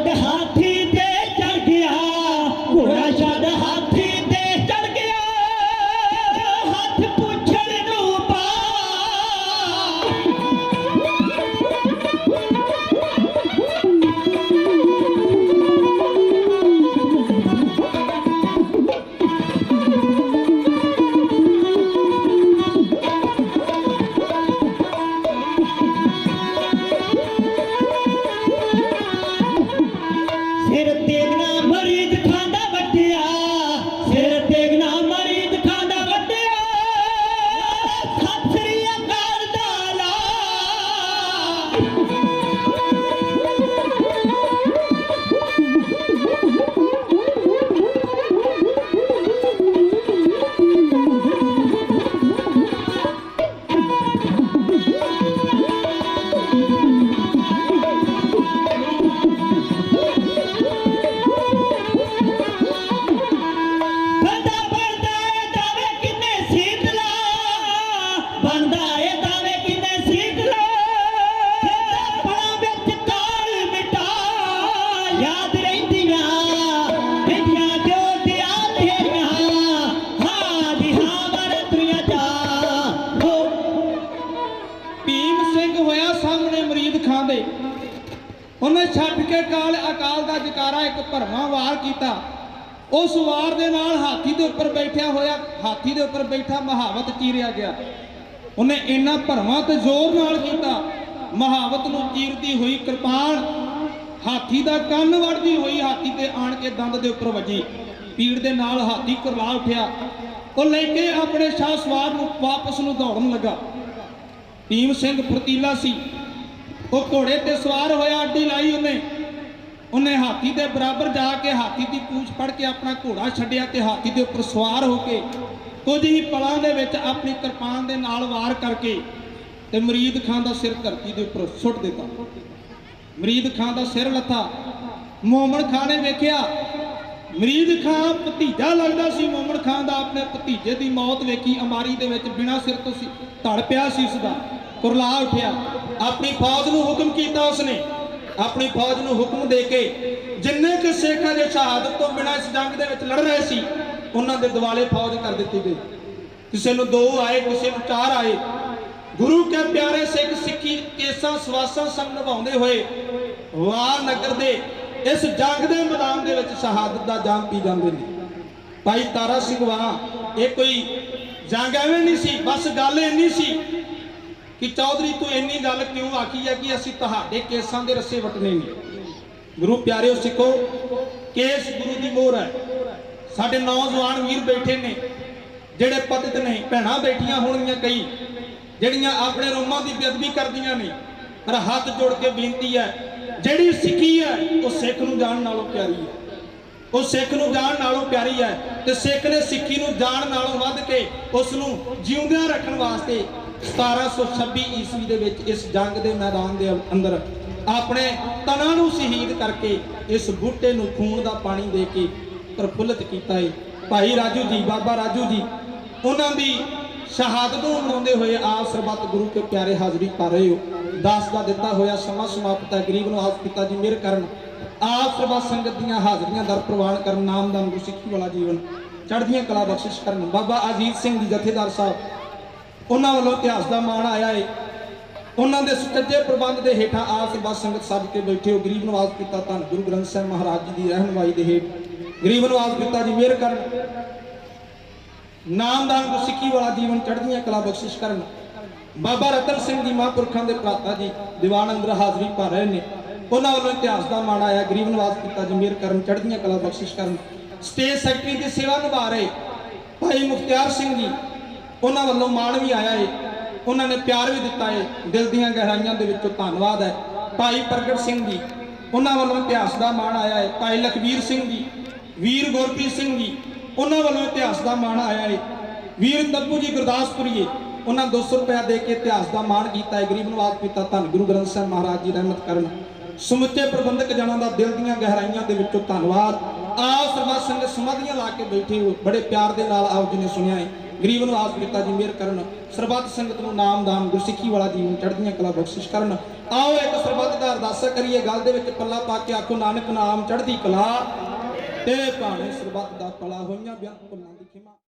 छड़ हाथी ते चढ़ गया, घोड़ा छड़ हाथी ते चढ़ गया, हाथ पुछड़ नू पा। सिर तेगना मरीद खांदा वड्डिया, सिर तेगना मरीद खांदा वड्डिया, सत श्री अकाल दाला। ਬੰਦਾ ਬਣਦਾ ਏ ਦਾਵੇ ਕਿੰਨੇ ਸੀਤਲਾ, ਬਣਦਾ ਏ ਦਾਵੇ ਕਿੰਨੇ ਸੀਤਲਾ, ਪਲਾਂ ਵਿੱਚ ਕਾਲ ਮਿਟਾ, ਯਾਦ ਰਹਿੰਦੀਆਂ ਰਹਿੰਦੀਆਂ ਜੋਤੀਆਂ ਤੇਰੀਆਂ, ਹਾਂ ਜੀ ਹਾਂ ਵਰਤੀਆਂ ਜਾ ਹੋ। ਭੀਮ ਸਿੰਘ ਹੋਇਆ ਸਾਹਮਣੇ ਮਰੀਦ ਖਾਂ ਦੇ, ਉਹਨੇ ਛੱਡ ਕੇ ਅਕਾਲ ਦਾ ਜਕਾਰਾ ਇੱਕ ਭਰਵਾਂ ਵਾਰ ਕੀਤਾ। ਉਸ ਵਾਰ ਦੇ ਨਾਲ ਹਾਥੀ ਦੇ ਉੱਪਰ ਬੈਠਿਆ ਹੋਇਆ, ਹਾਥੀ ਦੇ ਉੱਪਰ ਬੈਠਾ ਮਹਾਵਤ ਚੀਰਿਆ ਗਿਆ। ਉਹਨੇ ਇੰਨਾ ਭਰਵਾਂ ਤੇ ਜ਼ੋਰ ਨਾਲ ਕੀਤਾ, ਮਹਾਵਤ ਨੂੰ ਚੀਰਦੀ ਹੋਈ ਕਿਰਪਾਨ ਹਾਥੀ ਦਾ ਕੰਨ ਵੜਦੀ ਹੋਈ ਹਾਥੀ ਤੇ ਆਣ ਕੇ ਦੰਦ ਦੇ ਉੱਪਰ ਵੱਜੀ। ਪੀੜ ਦੇ ਨਾਲ ਹਾਥੀ ਕੁਰਲਾ ਉੱਠਿਆ। ਉਹ ਲੈ ਕੇ ਆਪਣੇ ਸ਼ਾਹ ਸਵਾਰ ਨੂੰ ਵਾਪਸ ਨੂੰ ਦੌੜਨ ਲੱਗਾ। ਭੀਮ ਸਿੰਘ ਫਰਤੀਲਾ ਸੀ, ਉਹ ਘੋੜੇ ਤੇ ਸਵਾਰ ਹੋਇਆ, ਅੱਡੀ ਲਾਈ ਉਹਨੇ ਹਾਥੀ ਦੇ ਬਰਾਬਰ ਜਾ ਕੇ ਹਾਥੀ ਦੀ ਪੂਛ ਫੜ ਕੇ ਆਪਣਾ ਘੋੜਾ ਛੱਡਿਆ ਤੇ ਹਾਥੀ ਦੇ ਉੱਪਰ ਸਵਾਰ ਹੋ ਕੇ ਕੁਝ ਹੀ ਪਲਾਂ ਦੇ ਵਿੱਚ ਆਪਣੀ ਕਿਰਪਾਨ ਦੇ ਨਾਲ ਵਾਰ ਕਰਕੇ ਤੇ ਮਰੀਦ ਖਾਂ ਦਾ ਸਿਰ ਧਰਤੀ ਦੇ ਉੱਪਰ ਸੁੱਟ ਦਿੱਤਾ। ਮਰੀਦ ਖਾਂ ਦਾ ਸਿਰ ਲੱਥਾ। ਮੋਮਨ ਖਾਂ ਨੇ ਵੇਖਿਆ, ਮਰੀਦ ਖਾਂ ਭਤੀਜਾ ਲੱਗਦਾ ਸੀ ਮੋਮਨ ਖਾਂ ਦਾ, ਆਪਣੇ ਭਤੀਜੇ ਦੀ ਮੌਤ ਵੇਖੀ। ਅਮਾਰੀ ਦੇ ਵਿੱਚ ਬਿਨਾਂ ਸਿਰ ਤੋਂ ਸੀ ਧੜ ਪਿਆ ਸੀ ਉਸਦਾ, ਕੁਰਲਾ ਉੱਠਿਆ। ਆਪਣੀ ਫੌਜ ਨੂੰ ਹੁਕਮ ਕੀਤਾ, ਉਸਨੇ ਆਪਣੀ ਫੌਜ ਨੂੰ ਹੁਕਮ ਦੇ ਕੇ ਜਿੰਨੇ ਕਿ ਸਿੱਖ ਅਜੇ ਸ਼ਹਾਦਤ ਤੋਂ ਬਿਨਾਂ ਇਸ ਜੰਗ ਦੇ ਵਿੱਚ ਲੜ ਰਹੇ ਸੀ, ਉਹਨਾਂ ਦੇ ਦੁਆਲੇ ਫੌਜ ਕਰ ਦਿੱਤੀ ਗਈ। ਕਿਸੇ ਨੂੰ 2 ਆਏ, ਕਿਸੇ ਨੂੰ 4 ਆਏ। ਗੁਰੂ ਕੇ ਪਿਆਰੇ ਸਿੱਖ ਸਿੱਖੀ ਕੇਸਾਂ ਸਵਾਸਾਂ ਸੰਗ ਨਿਭਾਉਂਦੇ ਹੋਏ ਵਾਰ ਨਗਰ ਦੇ ਇਸ ਜੰਗ ਦੇ ਮੈਦਾਨ ਦੇ ਵਿੱਚ ਸ਼ਹਾਦਤ ਦਾ ਜਾਮ ਪੀ ਜਾਂਦੇ ਨੇ। ਭਾਈ ਤਾਰਾ ਸਿੰਘ ਵਾਹ, ਇਹ ਕੋਈ ਜੰਗ ਐਵੇਂ ਨਹੀਂ ਸੀ, ਬਸ ਗੱਲ ਇੰਨੀ ਸੀ ਕਿ ਚੌਧਰੀ ਤੂੰ ਇੰਨੀ ਗੱਲ ਕਿਉਂ ਆਖੀ ਹੈ ਕਿ ਅਸੀਂ ਤੁਹਾਡੇ ਕੇਸਾਂ ਦੇ ਰੱਸੇ ਵਟਨੇ ਨੇ। ਗੁਰੂ ਪਿਆਰਿਓ ਸਿੱਖੋ, ਕੇਸ ਗੁਰੂ ਦੀ ਮੋਹਰ ਹੈ। ਸਾਡੇ ਨੌਜਵਾਨ ਵੀਰ ਬੈਠੇ ਨੇ ਜਿਹੜੇ ਪਤਿਤ ਨੇ, ਭੈਣਾਂ ਬੈਠੀਆਂ ਹੋਣਗੀਆਂ ਕਈ ਜਿਹੜੀਆਂ ਆਪਣੇ ਰੋਮਾਂ ਦੀ ਬੇਅਦਬੀ ਕਰਦੀਆਂ ਨੇ, ਪਰ ਹੱਥ ਜੋੜ ਕੇ ਬੇਨਤੀ ਹੈ, ਜਿਹੜੀ ਸਿੱਖੀ ਹੈ ਉਹ ਸਿੱਖ ਨੂੰ ਜਾਣ ਨਾਲੋਂ ਪਿਆਰੀ ਹੈ। ਉਹ ਸਿੱਖ ਨੂੰ ਜਾਣ ਨਾਲੋਂ ਪਿਆਰੀ ਹੈ ਤੇ ਸਿੱਖ ਨੇ ਸਿੱਖੀ ਨੂੰ ਜਾਣ ਨਾਲੋਂ ਵੱਧ ਕੇ ਉਸ ਨੂੰ ਜਿਉਂਦਿਆਂ ਰੱਖਣ ਵਾਸਤੇ 1726 ਈਸਵੀ ਦੇ ਵਿੱਚ ਇਸ ਜੰਗ ਦੇ ਮੈਦਾਨ ਦੇ ਅੰਦਰ ਆਪਣੇ ਤਨਾਂ ਨੂੰ ਸ਼ਹੀਦ ਕਰਕੇ ਇਸ ਬੂਟੇ ਨੂੰ ਖੂਨ ਦਾ ਪਾਣੀ ਦੇ ਕੇ ਪ੍ਰਫੁੱਲਤ ਕੀਤਾ ਹੈ। ਭਾਈ ਰਾਜੂ ਜੀ, ਬਾਬਾ ਰਾਜੂ ਜੀ, ਉਹਨਾਂ ਦੀ ਸ਼ਹਾਦਤ ਨੂੰ ਮਨਾਉਂਦੇ ਹੋਏ ਆਪ ਸਰਬੱਤ ਗੁਰੂ ਕੇ ਪਿਆਰੇ ਹਾਜ਼ਰੀ ਕਰ ਰਹੇ ਹੋ। ਦਾਸ ਦਾ ਦਿੱਤਾ ਹੋਇਆ ਸਮਾਂ ਸਮਾਪਤ ਹੈ। ਗਰੀਬ ਨਿਵਾਜ ਪਿਤਾ ਜੀ ਮਿਹਰ ਕਰਨ, ਆਪ ਸਰਬੱਤ ਸੰਗਤ ਦੀਆਂ ਹਾਜ਼ਰੀਆਂ ਦਰ ਪ੍ਰਵਾਨ ਕਰਨ, ਨਾਮਦਾਨ ਗੁਰਸਿੱਖੀ ਵਾਲਾ ਜੀਵਨ ਚੜ੍ਹਦੀਆਂ ਕਲਾ ਬਖਸ਼ਿਸ਼ ਕਰਨ। ਬਾਬਾ ਅਜੀਤ ਸਿੰਘ ਜੀ ਜਥੇਦਾਰ ਸਾਹਿਬ, ਉਹਨਾਂ ਵੱਲੋਂ ਇਤਿਹਾਸ ਦਾ ਮਾਣ ਆਇਆ ਹੈ। ਉਹਨਾਂ ਦੇ ਸੁਚੱਜੇ ਪ੍ਰਬੰਧ ਦੇ ਹੇਠਾਂ ਆਪ ਸਰਬੱਤ ਸੰਗਤ ਸੱਜ ਕੇ ਬੈਠੇ ਹੋ। ਗਰੀਬ ਨਿਵਾਜ ਪਿਤਾ ਧੰਨ ਗੁਰੂ ਗ੍ਰੰਥ ਸਾਹਿਬ ਮਹਾਰਾਜ ਜੀ ਦੀ ਰਹਿਨੁਮਾਈ ਦੇ ਹੇਠ ਗਰੀਬ ਨਿਵਾਜ ਪਿਤਾ ਜੀ ਮਿਹਰ ਕਰਨ, ਨਾਮਦਾਨ ਗੁਰਸਿੱਖੀ ਵਾਲਾ ਜੀਵਨ ਚੜ੍ਹਦੀਆਂ ਕਲਾ ਬਖਸ਼ਿਸ਼ ਕਰਨ। ਬਾਬਾ ਰਤਨ ਸਿੰਘ ਜੀ ਮਹਾਂਪੁਰਖਾਂ ਦੇ ਭਰਾਤਾ ਜੀ ਦੀਵਾਨ ਅੰਦਰ ਹਾਜ਼ਰੀ ਭਰ ਰਹੇ ਨੇ, ਉਹਨਾਂ ਵੱਲੋਂ ਇਤਿਹਾਸ ਦਾ ਮਾਣ ਆਇਆ। ਗਰੀਬ ਨਿਵਾਜ ਪਿਤਾ ਜੀ ਮਿਹਰ ਕਰਨ, ਚੜ੍ਹਦੀਆਂ ਕਲਾ ਬਖਸ਼ਿਸ਼ ਕਰਨ। ਸਟੇਜ ਸੈਕਟਰੀ ਦੀ ਸੇਵਾ ਨਿਭਾ ਰਹੇ ਭਾਈ ਮੁਖਤਿਆਰ ਸਿੰਘ ਜੀ, ਉਹਨਾਂ ਵੱਲੋਂ ਮਾਣ ਵੀ ਆਇਆ ਹੈ, ਉਹਨਾਂ ਨੇ ਪਿਆਰ ਵੀ ਦਿੱਤਾ ਹੈ। ਦਿਲ ਦੀਆਂ ਗਹਿਰਾਈਆਂ ਦੇ ਵਿੱਚੋਂ ਧੰਨਵਾਦ ਹੈ। ਭਾਈ ਪ੍ਰਗਟ ਸਿੰਘ ਜੀ, ਉਹਨਾਂ ਵੱਲੋਂ ਇਤਿਹਾਸ ਦਾ ਮਾਣ ਆਇਆ ਹੈ। ਭਾਈ ਲਖਵੀਰ ਸਿੰਘ ਜੀ, ਵੀਰ ਗੁਰਪ੍ਰੀਤ ਸਿੰਘ ਜੀ, ਉਹਨਾਂ ਵੱਲੋਂ ਇਤਿਹਾਸ ਦਾ ਮਾਣ ਆਇਆ ਹੈ। ਵੀਰ ਤੱਬੂ ਜੀ ਗੁਰਦਾਸਪੁਰੀਏ, ਉਹਨਾਂ 200 ਰੁਪਇਆ ਦੇ ਕੇ ਇਤਿਹਾਸ ਦਾ ਮਾਣ ਕੀਤਾ ਹੈ। ਗਰੀਬ ਨਿਵਾਜ ਪਿਤਾ ਧੰਨ ਗੁਰੂ ਗ੍ਰੰਥ ਸਾਹਿਬ ਮਹਾਰਾਜ ਜੀ ਰਹਿਮਤ ਕਰਨ। ਸਮੁੱਚੇ ਪ੍ਰਬੰਧਕ ਜਨਾਂ ਦਾ ਦਿਲ ਦੀਆਂ ਗਹਿਰਾਈਆਂ ਦੇ ਵਿੱਚੋਂ ਧੰਨਵਾਦ। ਆਪ ਸਰਬੱਤ ਸੰਗਤ ਸਮਾਧੀਆਂ ਲਾ ਕੇ ਬੈਠੇ ਹੋ, ਬੜੇ ਪਿਆਰ ਦੇ ਨਾਲ ਆਪ ਜੀ ਨੇ ਸੁਣਿਆ ਹੈ। ਗਰੀਬ ਨਿਵਾਸ ਪਿਤਾ ਜੀ ਮਿਹਰ ਕਰਨ, ਸਰਬੱਤ ਸੰਗਤ ਨੂੰ ਨਾਮ ਦਾਨ ਗੁਰਸਿੱਖੀ ਵਾਲਾ ਜੀਵਨ ਚੜ੍ਹਦੀਆਂ ਕਲਾ ਬਖਸ਼ਿਸ਼ ਕਰਨ। ਆਓ ਇੱਕ ਸਰਬੱਤ ਦਾ ਅਰਦਾਸਾ ਕਰੀਏ, ਗਲ ਦੇ ਵਿੱਚ ਪੱਲਾ ਪਾ ਕੇ ਆਖੋ ਨਾਨਕ ਨਾਮ ਚੜ੍ਹਦੀ ਕਲਾ, ਤੇ ਭਾਣੇ ਸਰਬੱਤ ਦਾ ਭਲਾ ਹੋਈਆਂ ਬੇਅੰਤ ਭੁੱਲਾਂ ਦੀ ਖਿਮਾ।